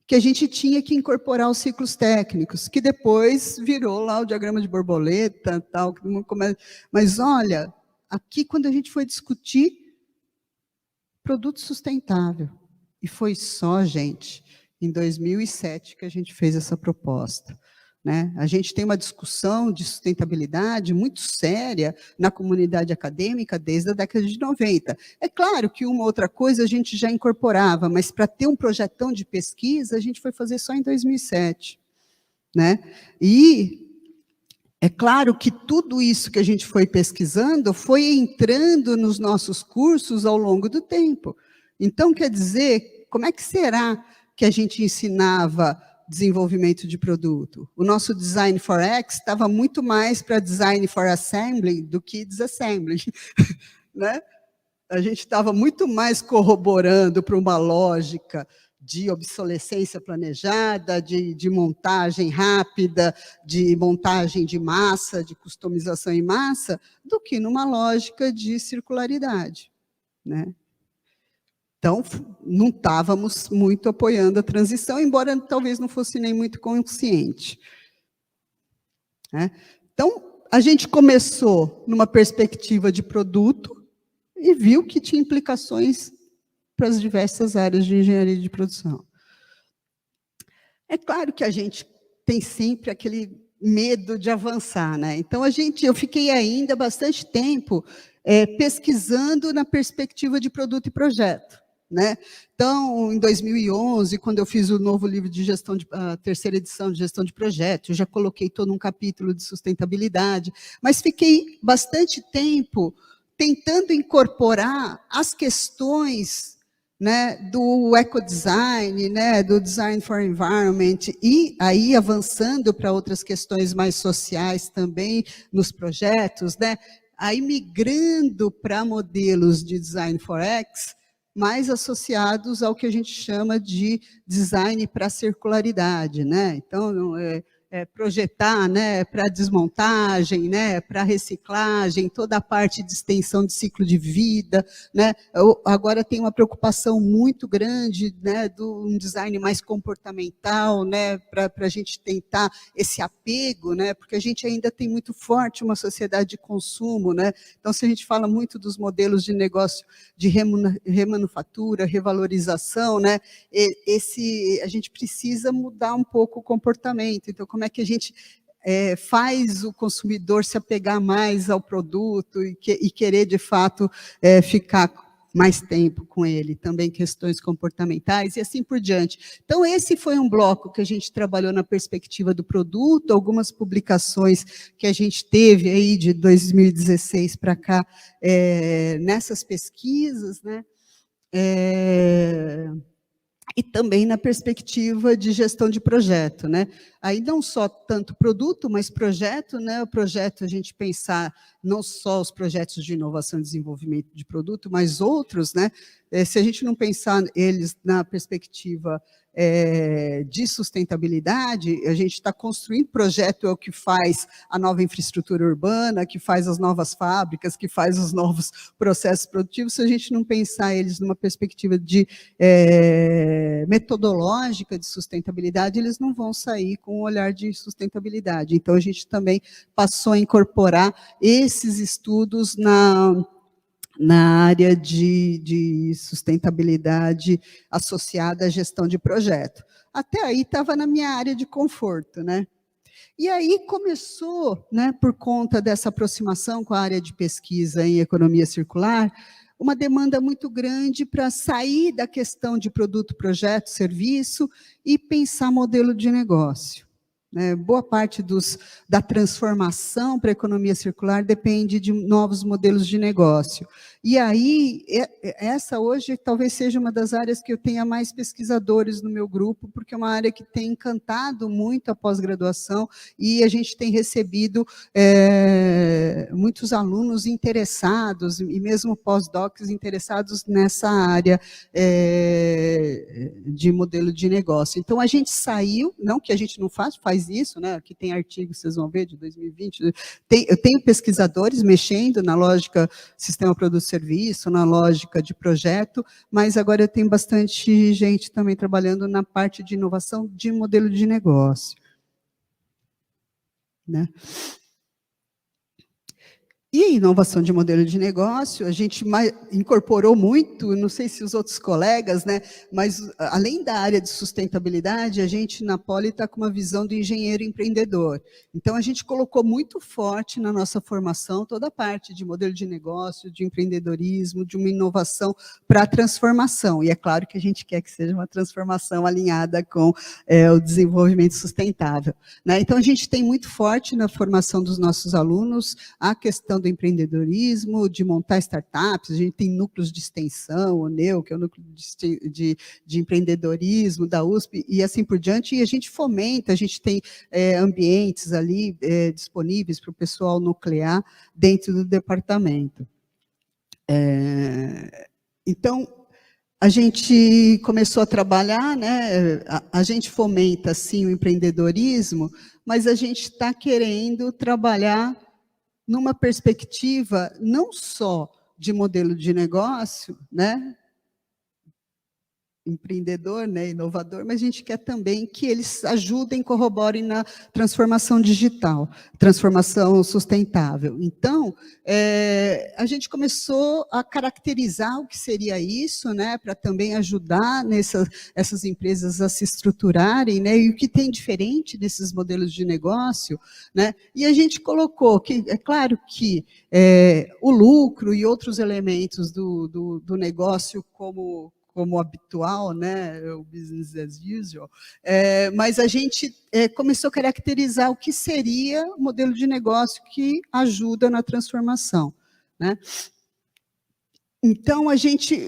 que a gente tinha que incorporar os ciclos técnicos, que depois virou lá o diagrama de borboleta, tal. Mas, olha, aqui quando a gente foi discutir produto sustentável, e foi só, gente, em 2007 que a gente fez essa proposta. Né? A gente tem uma discussão de sustentabilidade muito séria na comunidade acadêmica desde a década de 90. É claro que uma outra coisa a gente já incorporava, mas para ter um projetão de pesquisa, a gente foi fazer só em 2007. Né? E é claro que tudo isso que a gente foi pesquisando foi entrando nos nossos cursos ao longo do tempo. Então, quer dizer, como é que será que a gente ensinava desenvolvimento de produto. O nosso Design for X estava muito mais para Design for Assembly do que Disassembly, né? A gente estava muito mais corroborando para uma lógica de obsolescência planejada, de montagem rápida, de montagem de massa, de customização em massa, do que numa lógica de circularidade, né? Então, não estávamos muito apoiando a transição, embora talvez não fosse nem muito consciente, né? Então, a gente começou numa perspectiva de produto e viu que tinha implicações para as diversas áreas de engenharia de produção. É claro que a gente tem sempre aquele medo de avançar, né? Então, eu fiquei ainda bastante tempo pesquisando na perspectiva de produto e projeto, né? Então, em 2011, quando eu fiz o novo livro de gestão, a terceira edição de gestão de projetos, eu já coloquei todo um capítulo de sustentabilidade, mas fiquei bastante tempo tentando incorporar as questões, né, do ecodesign, né, do design for environment, e aí avançando para outras questões mais sociais também nos projetos, né, aí migrando para modelos de design for X, mais associados ao que a gente chama de design para circularidade, né? Então, projetar, né, para desmontagem, né, para reciclagem, toda a parte de extensão de ciclo de vida, né? Agora tem uma preocupação muito grande, né, de um design mais comportamental, né, para a gente tentar esse apego, né, porque a gente ainda tem muito forte uma sociedade de consumo, né? Então, se a gente fala muito dos modelos de negócio de remanufatura, revalorização, né, a gente precisa mudar um pouco o comportamento. Então, como é que a gente faz o consumidor se apegar mais ao produto e querer, de fato, ficar mais tempo com ele, também questões comportamentais e assim por diante. Então, esse foi um bloco que a gente trabalhou na perspectiva do produto, algumas publicações que a gente teve aí de 2016 para cá, nessas pesquisas, né? E também na perspectiva de gestão de projeto, né? Aí não só tanto produto, mas projeto, né? O projeto, a gente pensar não só os projetos de inovação e desenvolvimento de produto, mas outros, né? Se a gente não pensar eles na perspectiva de sustentabilidade, a gente está construindo projeto, é o que faz a nova infraestrutura urbana, que faz as novas fábricas, que faz os novos processos produtivos. Se a gente não pensar eles numa perspectiva de metodológica de sustentabilidade, eles não vão sair com um olhar de sustentabilidade. Então, a gente também passou a incorporar esses estudos na área de sustentabilidade associada à gestão de projeto. Até aí estava na minha área de conforto, né? E aí começou, né, por conta dessa aproximação com a área de pesquisa em economia circular, uma demanda muito grande para sair da questão de produto, projeto, serviço e pensar modelo de negócio. Boa parte da transformação para a economia circular depende de novos modelos de negócio. E aí, essa hoje talvez seja uma das áreas que eu tenha mais pesquisadores no meu grupo, porque é uma área que tem encantado muito a pós-graduação e a gente tem recebido muitos alunos interessados, e mesmo pós-docs interessados nessa área de modelo de negócio. Então, a gente saiu, não que a gente não faz isso, né? Aqui tem artigos, vocês vão ver, de 2020. Eu tenho pesquisadores mexendo na lógica sistema produto-serviço, na lógica de projeto, mas agora eu tenho bastante gente também trabalhando na parte de inovação de modelo de negócio, né? E a inovação de modelo de negócio, a gente incorporou muito, não sei se os outros colegas, né, mas além da área de sustentabilidade, a gente na Poli está com uma visão do engenheiro empreendedor. Então, a gente colocou muito forte na nossa formação toda a parte de modelo de negócio, de empreendedorismo, de uma inovação para a transformação. E é claro que a gente quer que seja uma transformação alinhada com o desenvolvimento sustentável, né? Então, a gente tem muito forte na formação dos nossos alunos a questão do empreendedorismo, de montar startups, a gente tem núcleos de extensão, o NEU, que é o núcleo de empreendedorismo da USP, e assim por diante, e a gente fomenta, a gente tem ambientes ali disponíveis para o pessoal nuclear dentro do departamento. Então, a gente começou a trabalhar, né? A gente fomenta, sim, o empreendedorismo, mas a gente está querendo trabalhar numa perspectiva não só de modelo de negócio, né? Empreendedor, né, inovador, mas a gente quer também que eles ajudem, corroborem na transformação digital, transformação sustentável. Então, a gente começou a caracterizar o que seria isso, né, para também ajudar essas empresas a se estruturarem, né, e o que tem diferente desses modelos de negócio, né, e a gente colocou que, é claro que o lucro e outros elementos do negócio como habitual, né, o business as usual, mas a gente começou a caracterizar o que seria o modelo de negócio que ajuda na transformação, né? Então, a gente,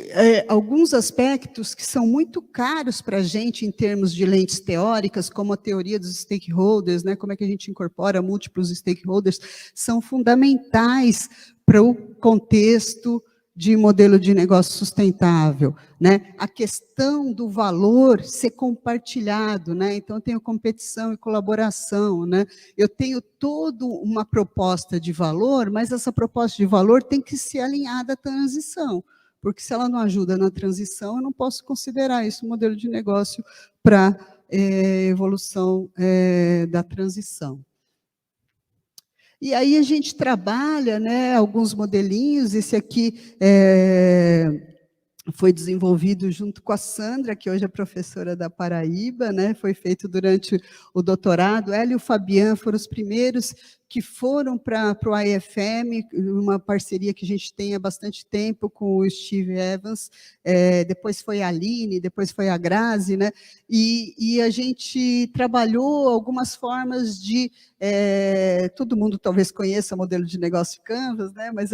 alguns aspectos que são muito caros para a gente em termos de lentes teóricas, como a teoria dos stakeholders, né, como é que a gente incorpora múltiplos stakeholders, são fundamentais para o contexto de modelo de negócio sustentável, né? A questão do valor ser compartilhado, né? Então, eu tenho competição e colaboração, né? Eu tenho toda uma proposta de valor, mas essa proposta de valor tem que ser alinhada à transição, porque se ela não ajuda na transição, eu não posso considerar isso um modelo de negócio para evolução da transição. E aí a gente trabalha, né, alguns modelinhos, esse aqui foi desenvolvido junto com a Sandra, que hoje é professora da Paraíba, né, foi feito durante o doutorado. Ela e o Fabian foram os primeiros que foram para o IFM, uma parceria que a gente tem há bastante tempo com o Steve Evans, depois foi a Aline, depois foi a Grazi, né? E a gente trabalhou algumas formas de... todo mundo talvez conheça o modelo de negócio Canvas, né? Mas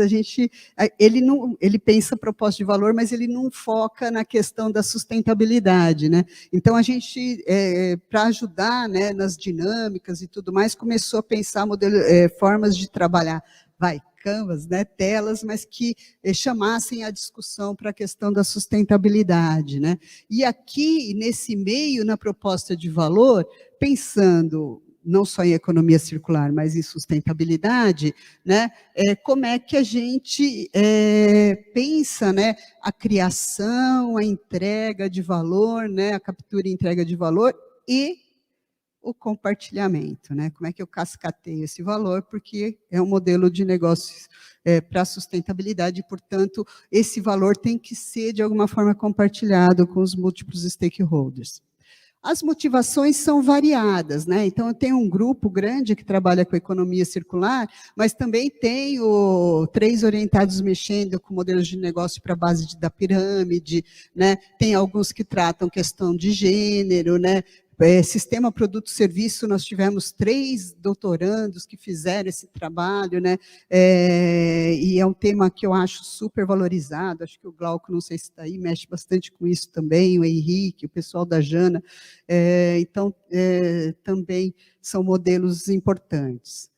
ele pensa proposta de valor, mas ele não foca na questão da sustentabilidade, né? Então, a gente, para ajudar, né, nas dinâmicas e tudo mais, começou a pensar formas de trabalhar, Canvas, né, telas, mas que chamassem a discussão para a questão da sustentabilidade, né? E aqui, nesse meio, na proposta de valor, pensando não só em economia circular, mas em sustentabilidade, né? Como é que a gente pensa, né, a criação, a entrega de valor, né, a captura e entrega de valor e o compartilhamento, né? Como é que eu cascateio esse valor, porque é um modelo de negócios para sustentabilidade, e, portanto, esse valor tem que ser, de alguma forma, compartilhado com os múltiplos stakeholders. As motivações são variadas, né? Então, eu tenho um grupo grande que trabalha com economia circular, mas também tenho 3 orientados mexendo com modelos de negócio para a base da pirâmide, né? Tem alguns que tratam questão de gênero, né? Sistema produto-serviço, nós tivemos 3 doutorandos que fizeram esse trabalho, né? E é um tema que eu acho super valorizado, acho que o Glauco, não sei se está aí, mexe bastante com isso também, o Henrique, o pessoal da Jana, então, também são modelos importantes.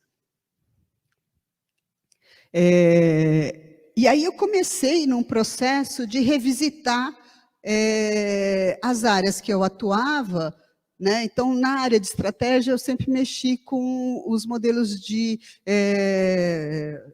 E aí eu comecei num processo de revisitar as áreas que eu atuava, né? Então, na área de estratégia, eu sempre mexi com os modelos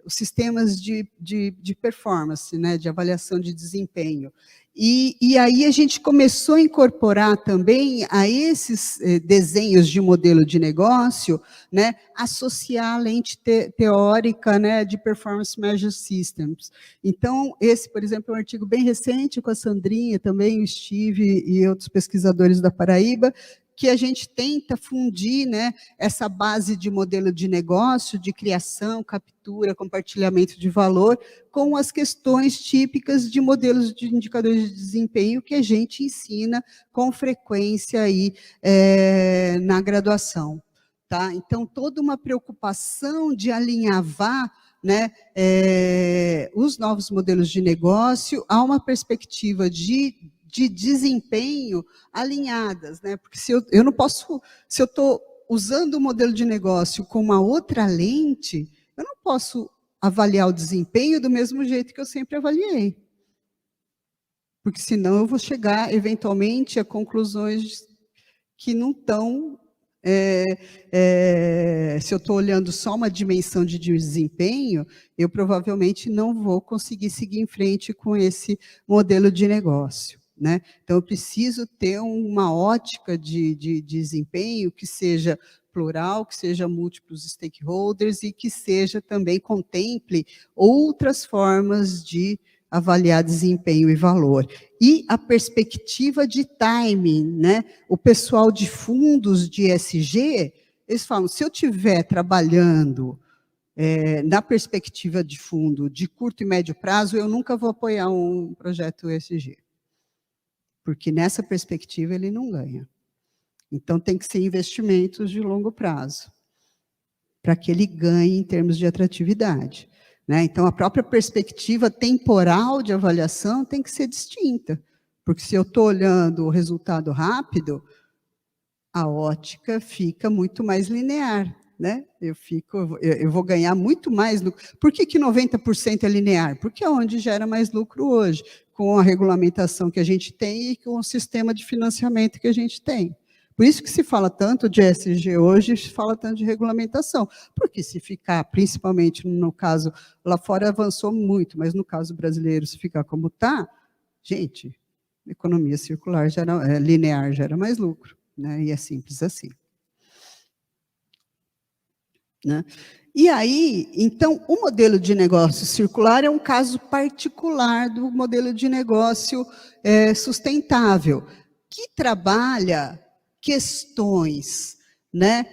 os sistemas de performance, né? De avaliação de desempenho. E aí a gente começou a incorporar também a esses desenhos de modelo de negócio, né? Associar a lente teórica, né? De Performance Measure Systems. Então, esse, por exemplo, é um artigo bem recente com a Sandrinha, também o Steve e outros pesquisadores da Paraíba, que a gente tenta fundir, né, essa base de modelo de negócio, de criação, captura, compartilhamento de valor, com as questões típicas de modelos de indicadores de desempenho que a gente ensina com frequência aí, na graduação. Tá? Então, toda uma preocupação de alinhavar né, os novos modelos de negócio a uma perspectiva de desempenho alinhadas, né? Porque se eu não posso, se eu estou usando o modelo de negócio com uma outra lente, eu não posso avaliar o desempenho do mesmo jeito que eu sempre avaliei. Porque senão eu vou chegar, eventualmente, a conclusões que não estão... se eu estou olhando só uma dimensão de desempenho, eu provavelmente não vou conseguir seguir em frente com esse modelo de negócio, né? Então, eu preciso ter uma ótica de desempenho que seja plural, que seja múltiplos stakeholders e que seja também contemple outras formas de avaliar desempenho e valor. E a perspectiva de timing, né? O pessoal de fundos de ESG, eles falam, se eu estiver trabalhando na perspectiva de fundo de curto e médio prazo, eu nunca vou apoiar um projeto ESG. Porque nessa perspectiva ele não ganha. Então tem que ser investimentos de longo prazo, para que ele ganhe em termos de atratividade. Né? Então, a própria perspectiva temporal de avaliação tem que ser distinta, porque se eu estou olhando o resultado rápido, a ótica fica muito mais linear. Né? Eu vou ganhar muito mais lucro. Por que 90% é linear? Porque é onde gera mais lucro hoje, com a regulamentação que a gente tem e com o sistema de financiamento que a gente tem. Por isso que se fala tanto de ESG hoje, se fala tanto de regulamentação, porque se ficar, principalmente no caso, lá fora avançou muito, mas no caso brasileiro, se ficar como está, gente, economia circular linear gera mais lucro, né? E é simples assim. Né? E aí, então, o modelo de negócio circular é um caso particular do modelo de negócio sustentável, que trabalha questões, né,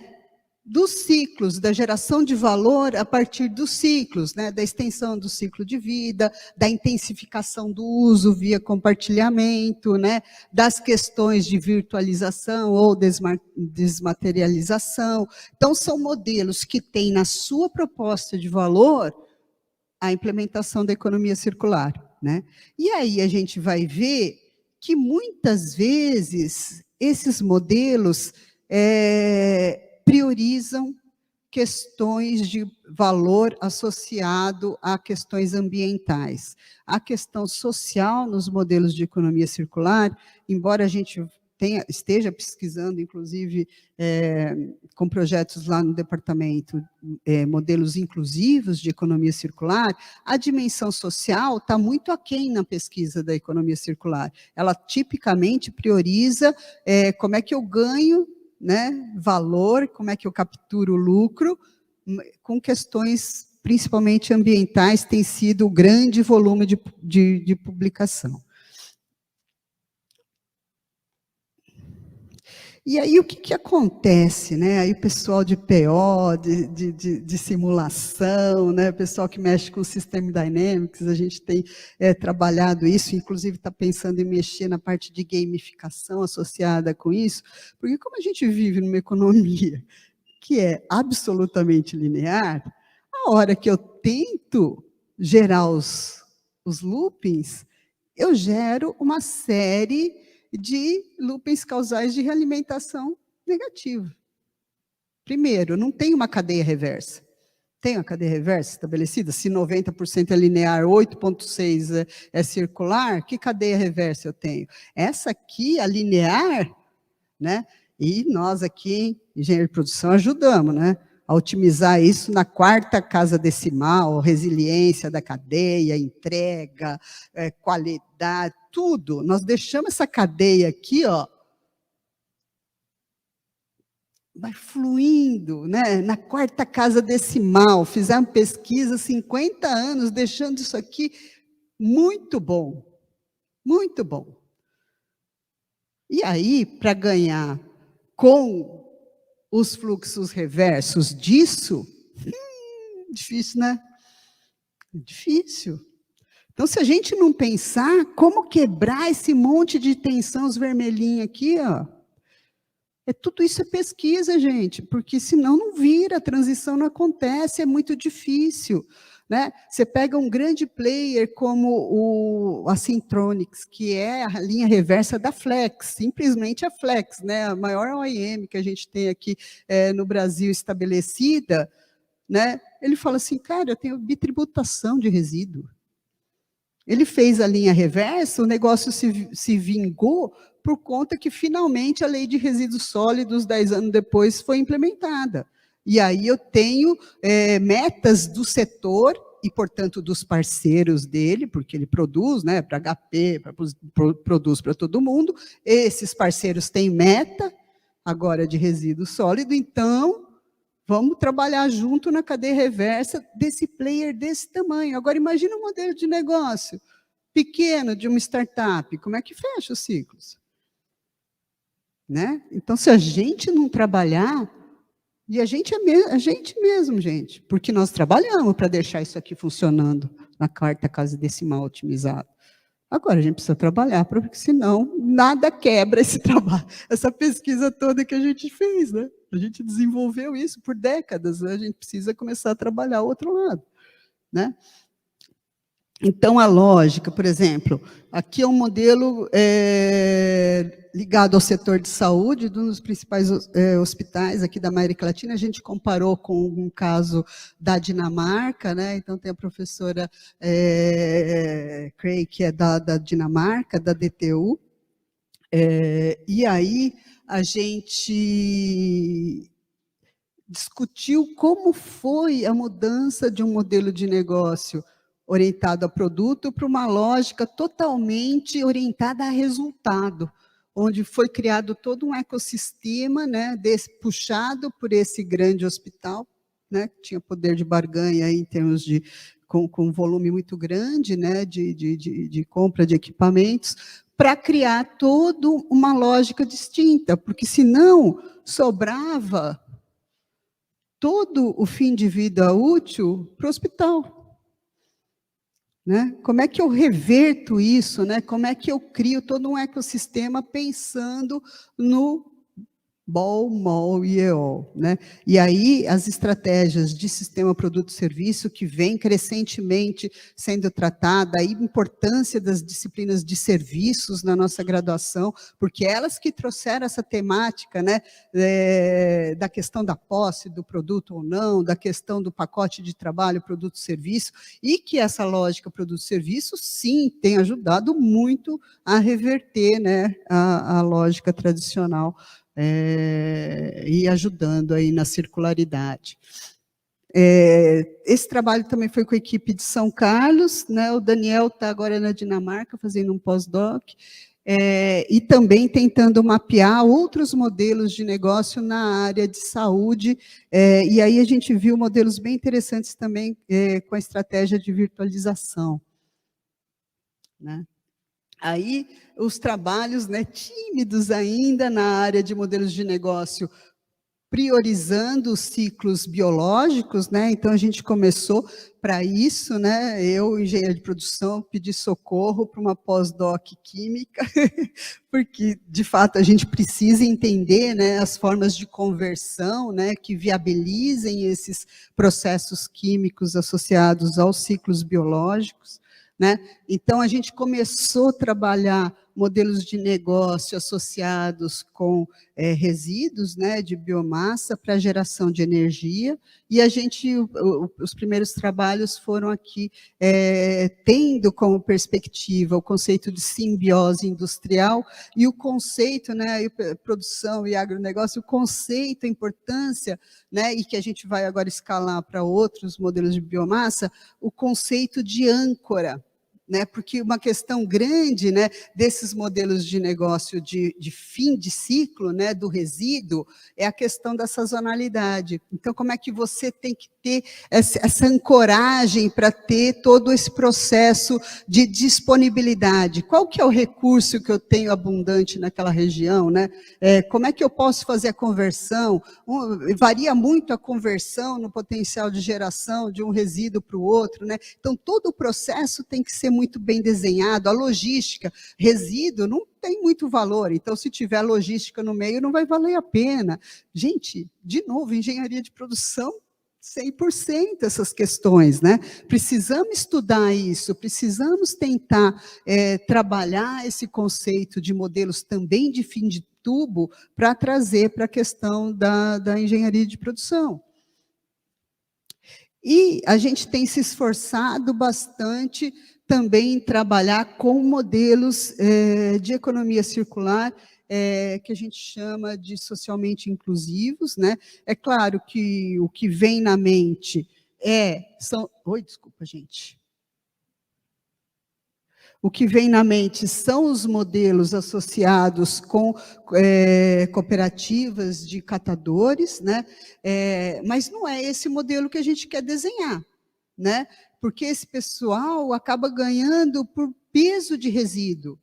dos ciclos, da geração de valor a partir dos ciclos, né, da extensão do ciclo de vida, da intensificação do uso via compartilhamento, né, das questões de virtualização ou desmaterialização. Então, são modelos que têm na sua proposta de valor a implementação da economia circular. Né? E aí a gente vai ver que, muitas vezes, esses modelos priorizam questões de valor associado a questões ambientais. A questão social nos modelos de economia circular, embora a gente esteja pesquisando, inclusive, com projetos lá no departamento, modelos inclusivos de economia circular, a dimensão social está muito aquém na pesquisa da economia circular. Ela tipicamente prioriza como é que eu ganho, né, valor, como é que eu capturo lucro, com questões principalmente ambientais, tem sido o grande volume de publicação. E aí, o que acontece? Né? Aí o pessoal de PO, de simulação, né? O pessoal que mexe com o System Dynamics, a gente tem trabalhado isso, inclusive está pensando em mexer na parte de gamificação associada com isso, porque como a gente vive numa economia que é absolutamente linear, a hora que eu tento gerar os loopings, eu gero uma série de loopings causais de realimentação negativa. Primeiro, não tem uma cadeia reversa. Tem uma cadeia reversa estabelecida? Se 90% é linear, 8,6% é circular, que cadeia reversa eu tenho? Essa aqui, a linear, né? E nós aqui, engenheiro de produção, ajudamos, né? A otimizar isso na 4ª casa decimal, resiliência da cadeia, entrega, qualidade, tudo. Nós deixamos essa cadeia aqui, ó, vai fluindo, né? Na 4ª casa decimal, fizemos pesquisa 50 anos, deixando isso aqui muito bom, muito bom. E aí, para ganhar com os fluxos reversos disso, difícil, né? Difícil. Então, se a gente não pensar como quebrar esse monte de tensões vermelhinhas aqui, ó, tudo isso é pesquisa, gente, porque senão não vira, a transição não acontece, é muito difícil. né? Você pega um grande player como a Syntronics, que é a linha reversa da Flex, simplesmente a Flex, né? A maior OEM que a gente tem aqui no Brasil estabelecida, né? Ele fala assim, cara, eu tenho bitributação de resíduo. Ele fez a linha reversa, o negócio se vingou por conta que, finalmente, a lei de resíduos sólidos, 10 anos depois, foi implementada. E aí eu tenho metas do setor e, portanto, dos parceiros dele, porque ele produz, né, para HP, produz para todo mundo. Esses parceiros têm meta, agora, de resíduo sólido, então vamos trabalhar junto na cadeia reversa desse player desse tamanho. Agora, imagina um modelo de negócio pequeno de uma startup, como é que fecha os ciclos? Né? Então, se a gente não trabalhar, e a gente mesmo, gente, porque nós trabalhamos para deixar isso aqui funcionando na quarta casa decimal otimizada. Agora, a gente precisa trabalhar, porque senão nada quebra esse trabalho, essa pesquisa toda que a gente fez, né? A gente desenvolveu isso por décadas, né? A gente precisa começar a trabalhar o outro lado, né? Então, a lógica, por exemplo, aqui é um modelo ligado ao setor de saúde, de um dos principais hospitais aqui da América Latina. A gente comparou com um caso da Dinamarca, né? Então, tem a professora Craig, que é da Dinamarca, da DTU. E aí, a gente discutiu como foi a mudança de um modelo de negócio orientado a produto para uma lógica totalmente orientada a resultado, onde foi criado todo um ecossistema, né, puxado por esse grande hospital, né, que tinha poder de barganha em termos de com volume muito grande, né, de compra de equipamentos, para criar toda uma lógica distinta, porque senão sobrava todo o fim de vida útil para o hospital. Né? Como é que eu reverto isso? Né? Como é que eu crio todo um ecossistema pensando no BOL, MOL e EOL, né? E aí, as estratégias de sistema produto-serviço, que vem crescentemente sendo tratada, a importância das disciplinas de serviços na nossa graduação, porque elas que trouxeram essa temática, né, da questão da posse do produto ou não, da questão do pacote de trabalho, produto-serviço, e que essa lógica produto-serviço, sim, tem ajudado muito a reverter, né, a lógica tradicional, e ajudando aí na circularidade. Esse trabalho também foi com a equipe de São Carlos, né? O Daniel está agora na Dinamarca, fazendo um pós-doc, e também tentando mapear outros modelos de negócio na área de saúde, e aí a gente viu modelos bem interessantes também com a estratégia de virtualização. Né? Aí, os trabalhos, né, tímidos ainda na área de modelos de negócio, priorizando os ciclos biológicos, né? Então, a gente começou para isso, né? Eu, engenheiro de produção, pedi socorro para uma pós-doc química, porque, de fato, a gente precisa entender, né, as formas de conversão, né, que viabilizem esses processos químicos associados aos ciclos biológicos. Né? Então, a gente começou a trabalhar modelos de negócio associados com resíduos, né, de biomassa para geração de energia, e a gente, os primeiros trabalhos foram aqui tendo como perspectiva o conceito de simbiose industrial e o conceito, né, produção e agronegócio, o conceito, a importância, né, e que a gente vai agora escalar para outros modelos de biomassa, o conceito de âncora. Né, porque uma questão grande, né, desses modelos de negócio de fim de ciclo, né, do resíduo, é a questão da sazonalidade. Então, como é que você tem que ter essa ancoragem para ter todo esse processo de disponibilidade? Qual que é o recurso que eu tenho abundante naquela região? Né? Como é que eu posso fazer a conversão? Varia muito a conversão no potencial de geração de um resíduo para o outro. Né? Então, todo o processo tem que ser muito bem desenhado, a logística, resíduo não tem muito valor, então se tiver logística no meio não vai valer a pena. Gente, de novo, engenharia de produção 100% essas questões, né? Precisamos estudar isso, precisamos tentar trabalhar esse conceito de modelos também de fim de tubo para trazer para a questão da engenharia de produção. E a gente tem se esforçado bastante também em trabalhar com modelos de economia circular, que a gente chama de socialmente inclusivos, né? É claro que o que vem na mente desculpa, gente. O que vem na mente são os modelos associados com cooperativas de catadores, né? Mas não é esse modelo que a gente quer desenhar, né? Porque esse pessoal acaba ganhando por peso de resíduo.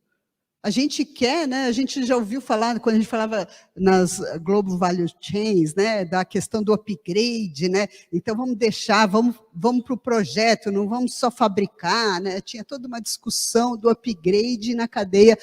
A gente quer, né, a gente já ouviu falar, quando a gente falava nas Global Value Chains, né, da questão do upgrade, né, então vamos deixar, vamos para o projeto, não vamos só fabricar, né, tinha toda uma discussão do upgrade na cadeia,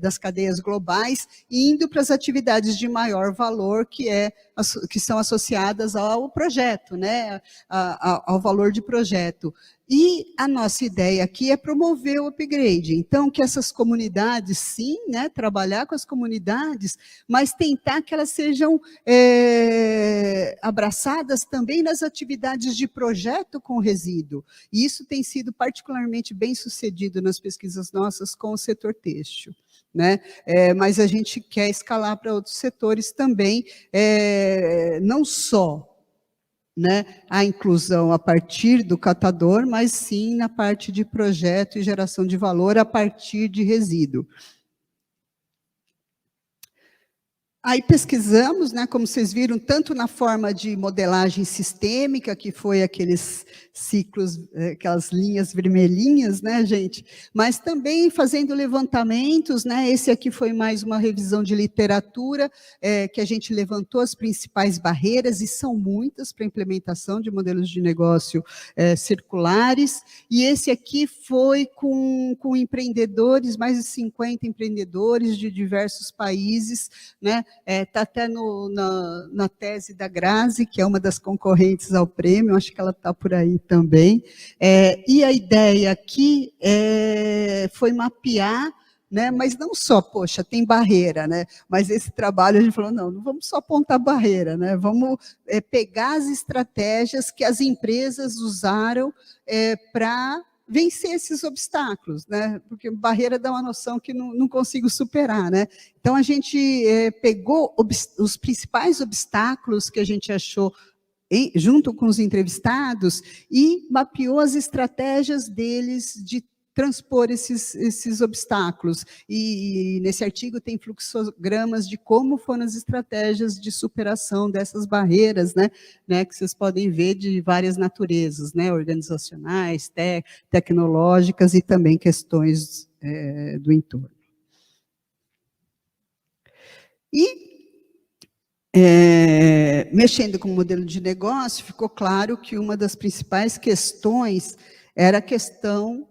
das cadeias globais, indo para as atividades de maior valor, que são associadas ao projeto, né, ao valor de projeto. E a nossa ideia aqui é promover o upgrade. Então, que essas comunidades, sim, né, trabalhar com as comunidades, mas tentar que elas sejam abraçadas também nas atividades de projeto com resíduo. E isso tem sido particularmente bem sucedido nas pesquisas nossas com o setor têxtil, né? Mas a gente quer escalar para outros setores também, não só, né, a inclusão a partir do catador, mas sim na parte de projeto e geração de valor a partir de resíduo. Aí pesquisamos, né, como vocês viram, tanto na forma de modelagem sistêmica, que foi aqueles ciclos, aquelas linhas vermelhinhas, né, gente? Mas também fazendo levantamentos, né? Esse aqui foi mais uma revisão de literatura, que a gente levantou as principais barreiras, e são muitas para a implementação de modelos de negócio circulares, e esse aqui foi com empreendedores, mais de 50 empreendedores de diversos países, né? Está até na tese da Grazi, que é uma das concorrentes ao prêmio, acho que ela está por aí também. E a ideia aqui foi mapear, né, mas não só, poxa, tem barreira, né, mas esse trabalho a gente falou, não vamos só apontar barreira, né, vamos pegar as estratégias que as empresas usaram para vencer esses obstáculos, né? Porque barreira dá uma noção que não consigo superar, né? Então, a gente pegou os principais obstáculos que a gente achou junto com os entrevistados e mapeou as estratégias deles de transpor esses obstáculos. E nesse artigo tem fluxogramas de como foram as estratégias de superação dessas barreiras, né, que vocês podem ver de várias naturezas, né, organizacionais, tecnológicas e também questões do entorno. E, mexendo com o modelo de negócio, ficou claro que uma das principais questões era a questão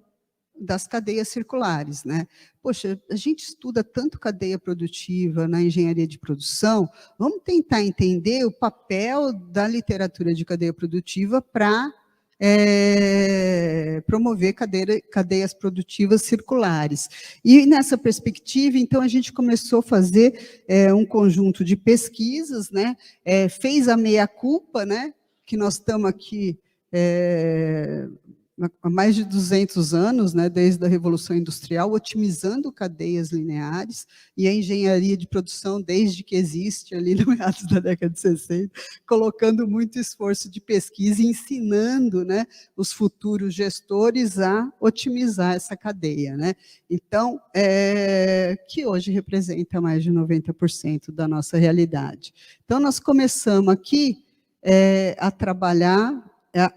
das cadeias circulares, né? Poxa, a gente estuda tanto cadeia produtiva na engenharia de produção, vamos tentar entender o papel da literatura de cadeia produtiva para promover cadeias produtivas circulares. E nessa perspectiva, então, a gente começou a fazer um conjunto de pesquisas, né? Fez a meia-culpa, né? Que nós estamos aqui há mais de 200 anos, né, desde a Revolução Industrial, otimizando cadeias lineares, e a engenharia de produção, desde que existe, ali no meados da década de 60, colocando muito esforço de pesquisa e ensinando, né, os futuros gestores a otimizar essa cadeia, né? Então, que hoje representa mais de 90% da nossa realidade. Então, nós começamos aqui a trabalhar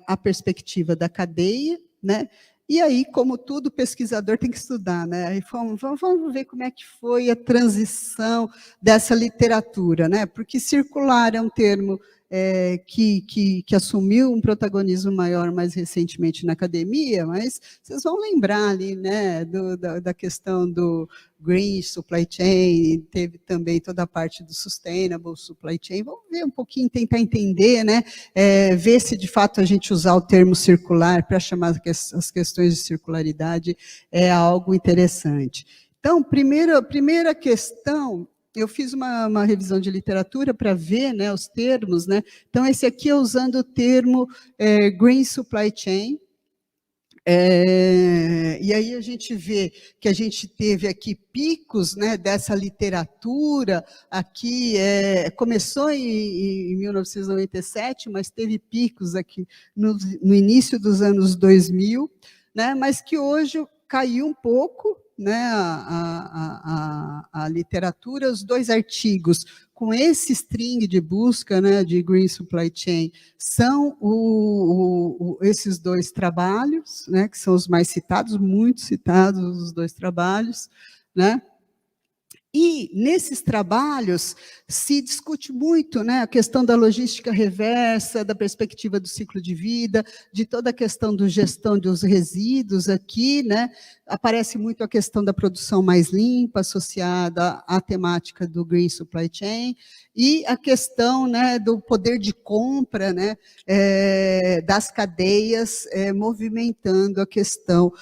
a perspectiva da cadeia, né? E aí, como tudo, pesquisador tem que estudar, né? Aí vamos ver como é que foi a transição dessa literatura, né? Porque circular é um termo que assumiu um protagonismo maior mais recentemente na academia, mas vocês vão lembrar ali, né, da questão do Green Supply Chain, teve também toda a parte do Sustainable Supply Chain. Vamos ver um pouquinho, tentar entender, né, ver se de fato a gente usar o termo circular para chamar as questões de circularidade é algo interessante. Então, primeira questão, eu fiz uma revisão de literatura para ver, né, os termos, né? Então, esse aqui é usando o termo Green Supply Chain. E aí a gente vê que a gente teve aqui picos, né, dessa literatura, aqui começou em 1997, mas teve picos aqui no início dos anos 2000, né, mas que hoje caiu um pouco, né, a literatura. Os 2 artigos com esse string de busca, né, de Green Supply Chain, são esses 2 trabalhos, né, que são os mais citados, muito citados os 2 trabalhos, né? E, nesses trabalhos, se discute muito, né, a questão da logística reversa, da perspectiva do ciclo de vida, de toda a questão da gestão dos resíduos aqui, né, aparece muito a questão da produção mais limpa, associada à temática do Green Supply Chain, e a questão, né, do poder de compra, né, das cadeias, movimentando a questão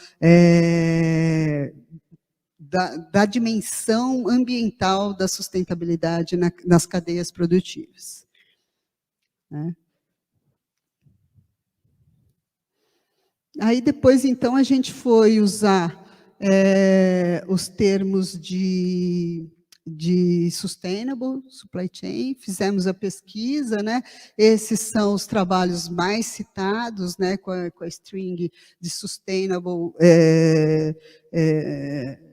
da dimensão ambiental da sustentabilidade nas cadeias produtivas. Né? Aí depois, então, a gente foi usar os termos de Sustainable Supply Chain, fizemos a pesquisa, né? Esses são os trabalhos mais citados, né? Com a string de Sustainable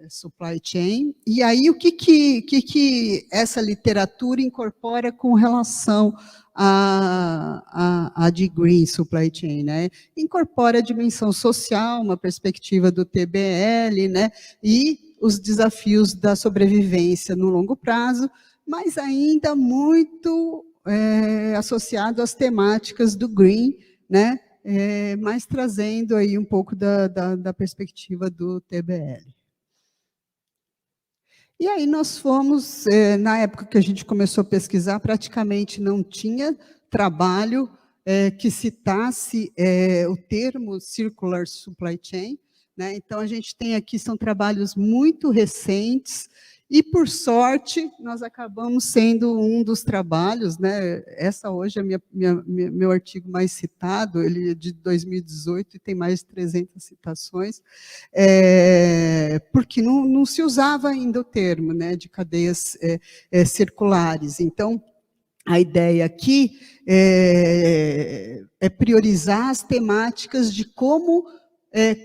Supply Chain. E aí, o que essa literatura incorpora com relação a de Green Supply Chain, né? Incorpora a dimensão social, uma perspectiva do TBL, né? E os desafios da sobrevivência no longo prazo, mas ainda muito associado às temáticas do Green, né? Mas trazendo aí um pouco da perspectiva do TBL. E aí nós fomos, na época que a gente começou a pesquisar, praticamente não tinha trabalho que citasse o termo Circular Supply Chain, né? Então, a gente tem aqui, são trabalhos muito recentes, e, por sorte, nós acabamos sendo um dos trabalhos, né? Essa hoje é meu artigo mais citado, ele é de 2018 e tem mais de 300 citações, porque não se usava ainda o termo, né, de cadeias circulares. Então, a ideia aqui é priorizar as temáticas de como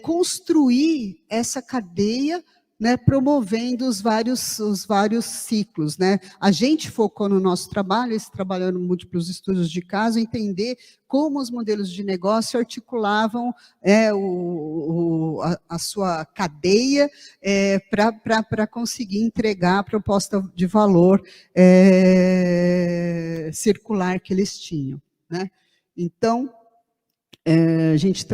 construir essa cadeia, né, promovendo os vários ciclos, né? A gente focou no nosso trabalho, esse trabalhando múltiplos estudos de caso, entender como os modelos de negócio articulavam a sua cadeia para conseguir entregar a proposta de valor circular que eles tinham, né? Então, a gente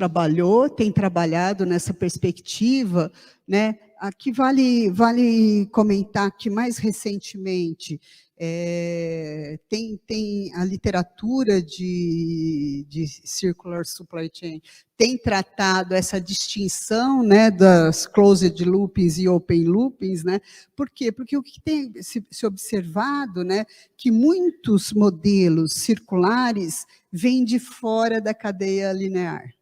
tem trabalhado nessa perspectiva, né? Aqui vale comentar que, mais recentemente, tem a literatura de Circular Supply Chain, tem tratado essa distinção, né, das closed loopings e open loopings, né? Por quê? Porque o que tem se observado, né, que muitos modelos circulares vêm de fora da cadeia linear.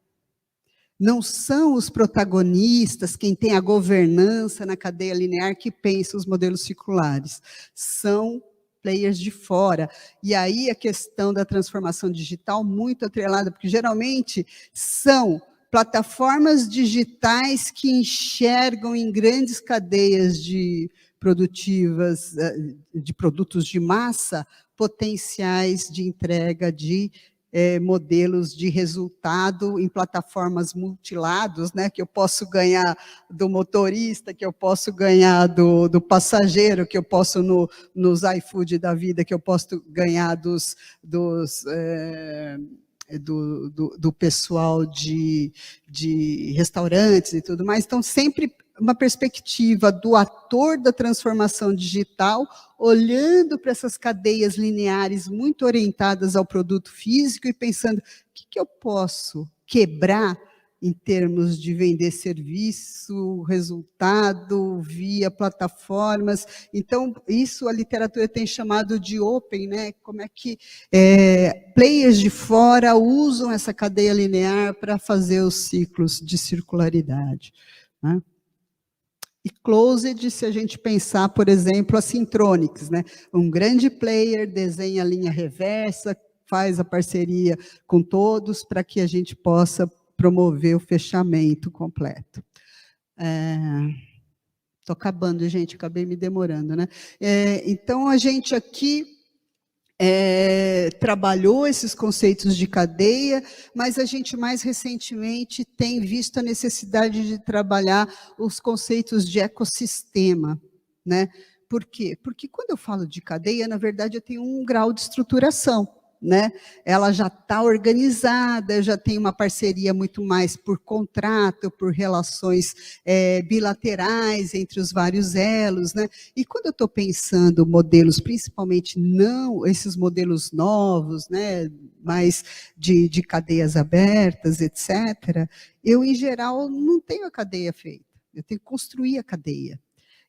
Não são os protagonistas, quem tem a governança na cadeia linear, que pensa os modelos circulares. São players de fora. E aí a questão da transformação digital muito atrelada, porque geralmente são plataformas digitais que enxergam em grandes cadeias produtivas, de produtos de massa, potenciais de entrega de modelos de resultado em plataformas multilados, né, que eu posso ganhar do motorista, que eu posso ganhar do passageiro, que eu posso nos iFood da vida, que eu posso ganhar do pessoal de restaurantes e tudo mais. Então, sempre uma perspectiva do ator da transformação digital, olhando para essas cadeias lineares muito orientadas ao produto físico e pensando, o que eu posso quebrar em termos de vender serviço, resultado, via plataformas. Então, isso a literatura tem chamado de open, né? Como é que players de fora usam essa cadeia linear para fazer os ciclos de circularidade, né? E closed, se a gente pensar, por exemplo, a Syntronics, né? Um grande player desenha a linha reversa, faz a parceria com todos para que a gente possa promover o fechamento completo. Estou acabando, gente, acabei me demorando, né? Então, a gente aqui trabalhou esses conceitos de cadeia, mas a gente mais recentemente tem visto a necessidade de trabalhar os conceitos de ecossistema, né? Por quê? Porque quando eu falo de cadeia, na verdade, eu tenho um grau de estruturação, né? Ela já está organizada, já tem uma parceria muito mais por contrato, por relações bilaterais entre os vários elos, né? E quando eu estou pensando modelos, principalmente não esses modelos novos, né? Mais de cadeias abertas, etc., eu, em geral, não tenho a cadeia feita, eu tenho que construir a cadeia.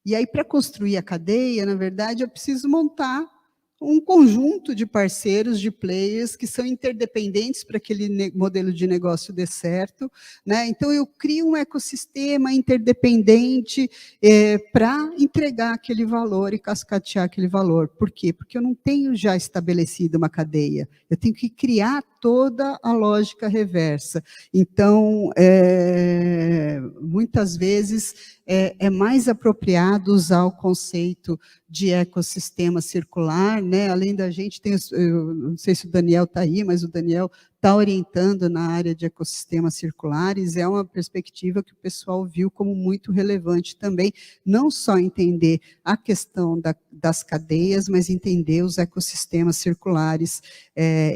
E aí, para construir a cadeia, na verdade, eu preciso montar um conjunto de parceiros, de players, que são interdependentes para aquele modelo de negócio dê certo, né? Então, eu crio um ecossistema interdependente para entregar aquele valor e cascatear aquele valor. Por quê? Porque eu não tenho já estabelecido uma cadeia, eu tenho que criar toda a lógica reversa. Então, muitas vezes, é mais apropriado usar o conceito de ecossistema circular, né? Além da gente, eu não sei se o Daniel está aí, mas o Daniel está orientando na área de ecossistemas circulares, é uma perspectiva que o pessoal viu como muito relevante também, não só entender a questão das cadeias, mas entender os ecossistemas circulares.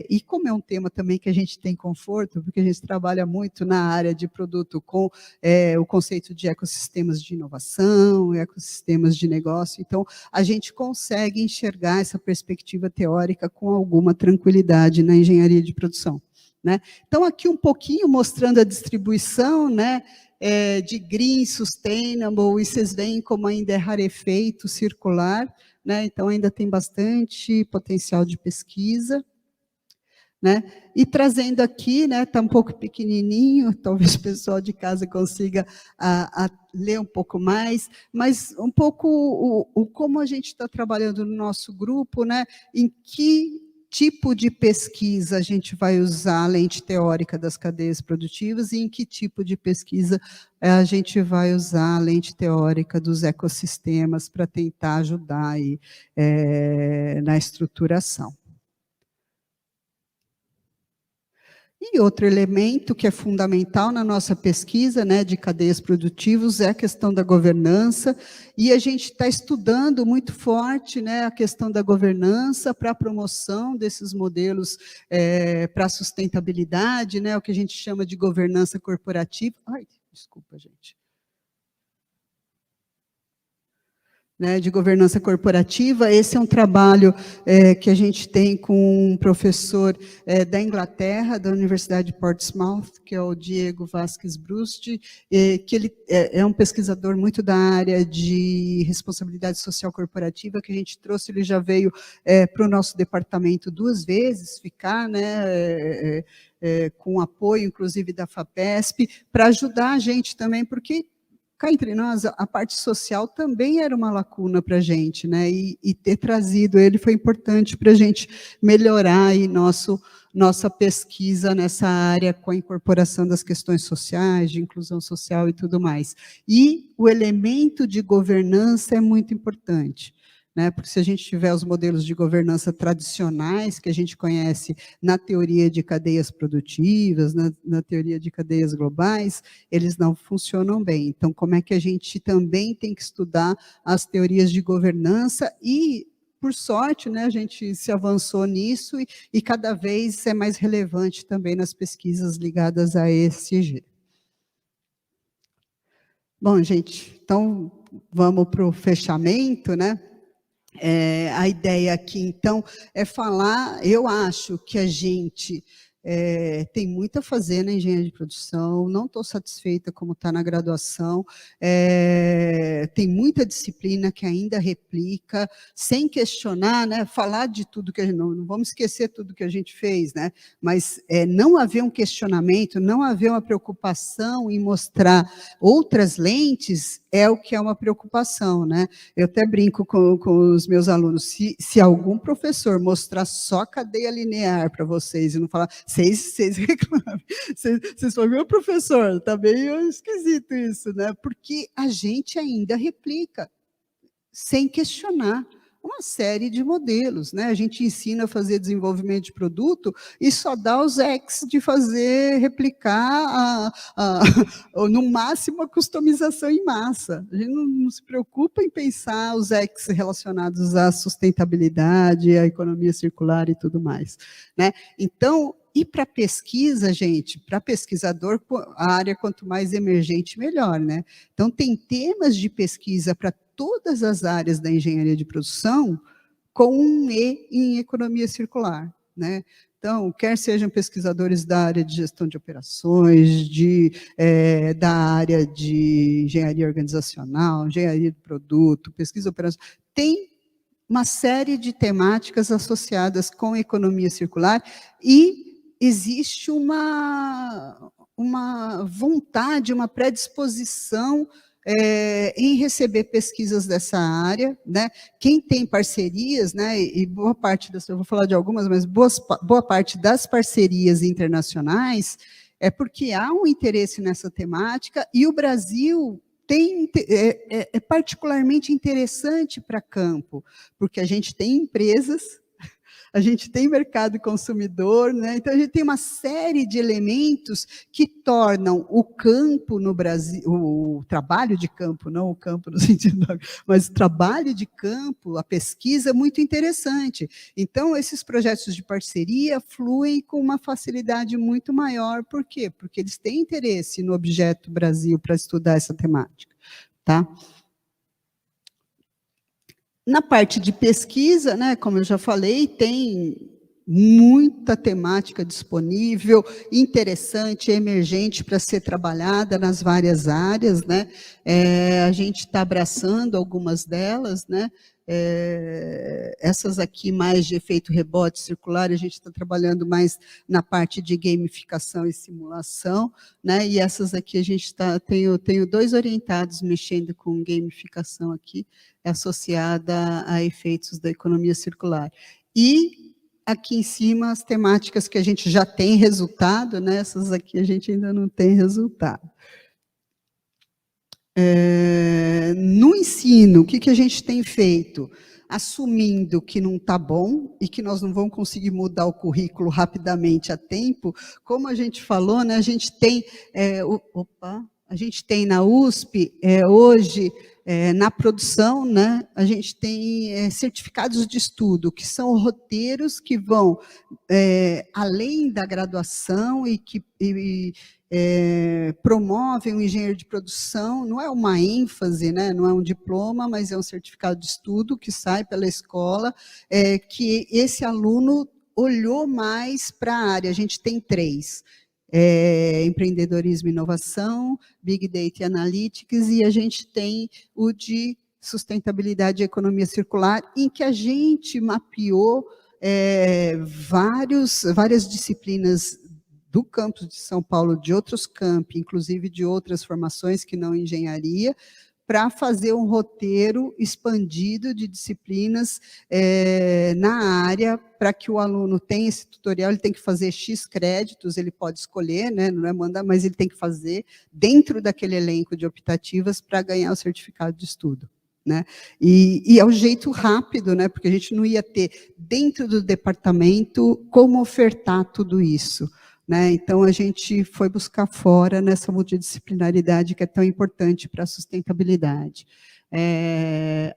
E como é um tema também que a gente tem conforto, porque a gente trabalha muito na área de produto com o conceito de ecossistemas de inovação, ecossistemas de negócio, então a gente consegue enxergar essa perspectiva teórica com alguma tranquilidade na engenharia de produção, né? Então, aqui um pouquinho mostrando a distribuição, né, de green, sustainable, e vocês veem como ainda é rarefeito, circular, né? Então, ainda tem bastante potencial de pesquisa, né? E trazendo aqui, né, está um pouco pequenininho, talvez o pessoal de casa consiga ler um pouco mais, mas um pouco como a gente está trabalhando no nosso grupo, né, em que tipo de pesquisa a gente vai usar a lente teórica das cadeias produtivas e em que tipo de pesquisa a gente vai usar a lente teórica dos ecossistemas para tentar ajudar aí, na estruturação. E outro elemento que é fundamental na nossa pesquisa, né, de cadeias produtivas é a questão da governança, e a gente está estudando muito forte, né, a questão da governança para a promoção desses modelos para a sustentabilidade, né, o que a gente chama de governança corporativa. Ai, desculpa, gente. Né, de governança corporativa. Esse é um trabalho que a gente tem com um professor da Inglaterra, da Universidade de Portsmouth, que é o Diego Vasquez Brust, que ele é um pesquisador muito da área de responsabilidade social corporativa, que a gente trouxe, ele já veio para o nosso departamento 2 vezes, ficar, né, com apoio, inclusive, da FAPESP, para ajudar a gente também, porque cá entre nós, a parte social também era uma lacuna para a gente, né? E ter trazido ele foi importante para a gente melhorar aí nossa pesquisa nessa área com a incorporação das questões sociais, de inclusão social e tudo mais. E o elemento de governança é muito importante, né? Porque se a gente tiver os modelos de governança tradicionais que a gente conhece na teoria de cadeias produtivas, na teoria de cadeias globais, eles não funcionam bem. Então, como é que a gente também tem que estudar as teorias de governança e, por sorte, né, a gente se avançou nisso e cada vez é mais relevante também nas pesquisas ligadas a ESG. Bom, gente, então vamos para o fechamento, né? A ideia aqui, então, é falar, eu acho que a gente tem muito a fazer na engenharia de produção, não estou satisfeita como está na graduação, tem muita disciplina que ainda replica, sem questionar, né, falar de tudo que a gente, não vamos esquecer tudo que a gente fez, né, mas não haver um questionamento, não haver uma preocupação em mostrar outras lentes, é o que é uma preocupação, né? Eu até brinco com os meus alunos, se algum professor mostrar só cadeia linear para vocês e não falar, vocês reclamam, vocês falam, meu professor, está meio esquisito isso, né? Porque a gente ainda replica, sem questionar, uma série de modelos, né? A gente ensina a fazer desenvolvimento de produto e só dá os X de fazer, replicar, no máximo, a customização em massa. A gente não se preocupa em pensar os X relacionados à sustentabilidade, à economia circular e tudo mais, né? Então, e para pesquisa, gente, para pesquisador, a área quanto mais emergente, melhor, né? Então, tem temas de pesquisa para todas as áreas da engenharia de produção com um E em economia circular, né? Então, quer sejam pesquisadores da área de gestão de operações, da área de engenharia organizacional, engenharia de produto, pesquisa operacional, tem uma série de temáticas associadas com economia circular e existe uma vontade, uma predisposição em receber pesquisas dessa área, né? Quem tem parcerias, né? E boa parte das, eu vou falar de algumas, mas boa parte das parcerias internacionais é porque há um interesse nessa temática e o Brasil é particularmente interessante para campo, porque a gente tem empresas, a gente tem mercado consumidor, né? Então a gente tem uma série de elementos que tornam o campo no Brasil, o trabalho de campo, não o campo no sentido, mas o trabalho de campo, a pesquisa, muito interessante. Então esses projetos de parceria fluem com uma facilidade muito maior. Por quê? Porque eles têm interesse no objeto Brasil para estudar essa temática, tá? Na parte de pesquisa, né, como eu já falei, tem muita temática disponível, interessante, emergente para ser trabalhada nas várias áreas, né? A gente está abraçando algumas delas, né? Essas aqui mais de efeito rebote circular, a gente está trabalhando mais na parte de gamificação e simulação, né? E essas aqui a gente tenho dois orientados mexendo com gamificação aqui, associada a efeitos da economia circular. E aqui em cima as temáticas que a gente já tem resultado, né? Essas aqui a gente ainda não tem resultado. No ensino, o que a gente tem feito? Assumindo que não está bom e que nós não vamos conseguir mudar o currículo rapidamente a tempo, como a gente falou, né, a gente tem na USP, hoje, na produção, né, a gente tem certificados de estudo, que são roteiros que vão além da graduação e que promovem o engenheiro de produção, não é uma ênfase, né, não é um diploma, mas é um certificado de estudo que sai pela escola, que esse aluno olhou mais para a área. A gente tem 3. Empreendedorismo e inovação, Big Data e Analytics, e a gente tem o de sustentabilidade e economia circular, em que a gente mapeou várias disciplinas do campus de São Paulo, de outros campi, inclusive de outras formações que não engenharia, para fazer um roteiro expandido de disciplinas na área, para que o aluno tenha esse tutorial. Ele tem que fazer X créditos, ele pode escolher, né, não é mandar, mas ele tem que fazer dentro daquele elenco de optativas para ganhar o certificado de estudo, né? E é o jeito rápido, né? Porque a gente não ia ter dentro do departamento como ofertar tudo isso, né? Então, a gente foi buscar fora nessa multidisciplinaridade que é tão importante para a sustentabilidade.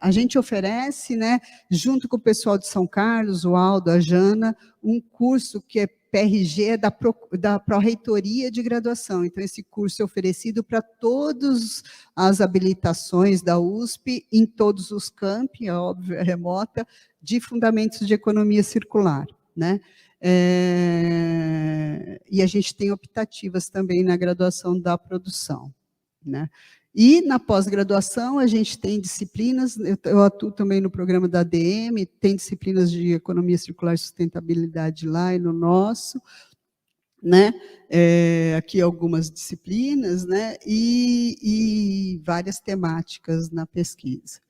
A gente oferece, né, junto com o pessoal de São Carlos, o Aldo, a Jana, um curso que é PRG da Pró-Reitoria de Graduação. Então, esse curso é oferecido para todas as habilitações da USP, em todos os campi, é óbvio, é remota, de fundamentos de economia circular, né? E a gente tem optativas também na graduação da produção, né? E na pós-graduação a gente tem disciplinas, eu atuo também no programa da ADM, tem disciplinas de economia circular e sustentabilidade lá e no nosso, né? Aqui algumas disciplinas, né? E várias temáticas na pesquisa.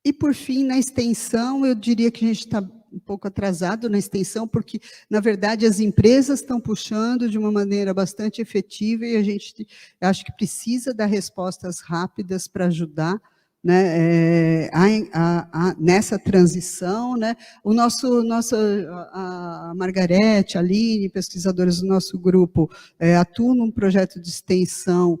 E, por fim, na extensão, eu diria que a gente está um pouco atrasado na extensão, porque, na verdade, as empresas estão puxando de uma maneira bastante efetiva e a gente acho que precisa dar respostas rápidas para ajudar, né, nessa transição, né? A Margarete, a Aline, pesquisadoras do nosso grupo, atuam num projeto de extensão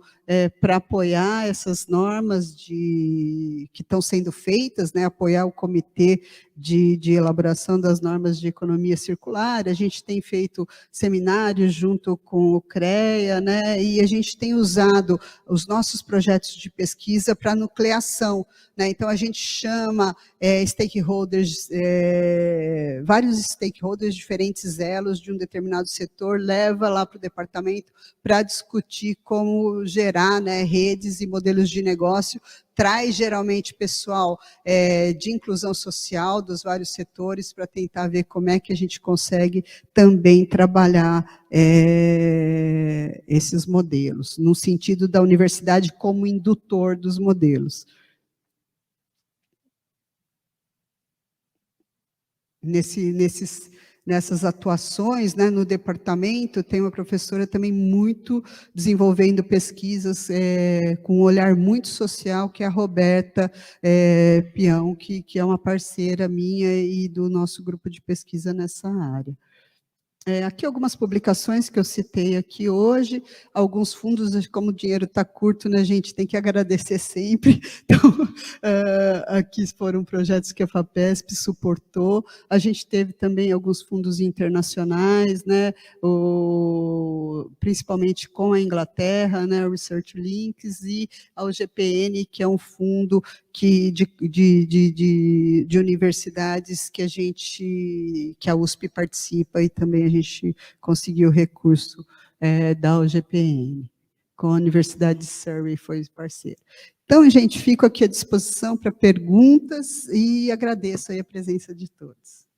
para apoiar essas normas que estão sendo feitas, né, apoiar o comitê de elaboração das normas de economia circular. A gente tem feito seminários junto com o CREA, né, e a gente tem usado os nossos projetos de pesquisa para nucleação, né? Então, a gente chama stakeholders, vários stakeholders, diferentes elos de um determinado setor, leva lá para o departamento para discutir como gerar, né, redes e modelos de negócio, traz geralmente pessoal de inclusão social dos vários setores para tentar ver como é que a gente consegue também trabalhar esses modelos, no sentido da universidade como indutor dos modelos. Nessas atuações, né, no departamento, tem uma professora também muito desenvolvendo pesquisas com um olhar muito social, que é a Roberta Peão, que é uma parceira minha e do nosso grupo de pesquisa nessa área. Aqui algumas publicações que eu citei aqui hoje, alguns fundos, como o dinheiro está curto, né, a gente tem que agradecer sempre. Então, aqui foram projetos que a FAPESP suportou. A gente teve também alguns fundos internacionais, né, principalmente com a Inglaterra, né, o Research Links, e a UGPN, que é um fundo de universidades que a USP participa, e também a gente conseguiu recurso da UGPN, com a Universidade de Surrey, foi parceira. Então, gente, fico aqui à disposição para perguntas e agradeço aí a presença de todos.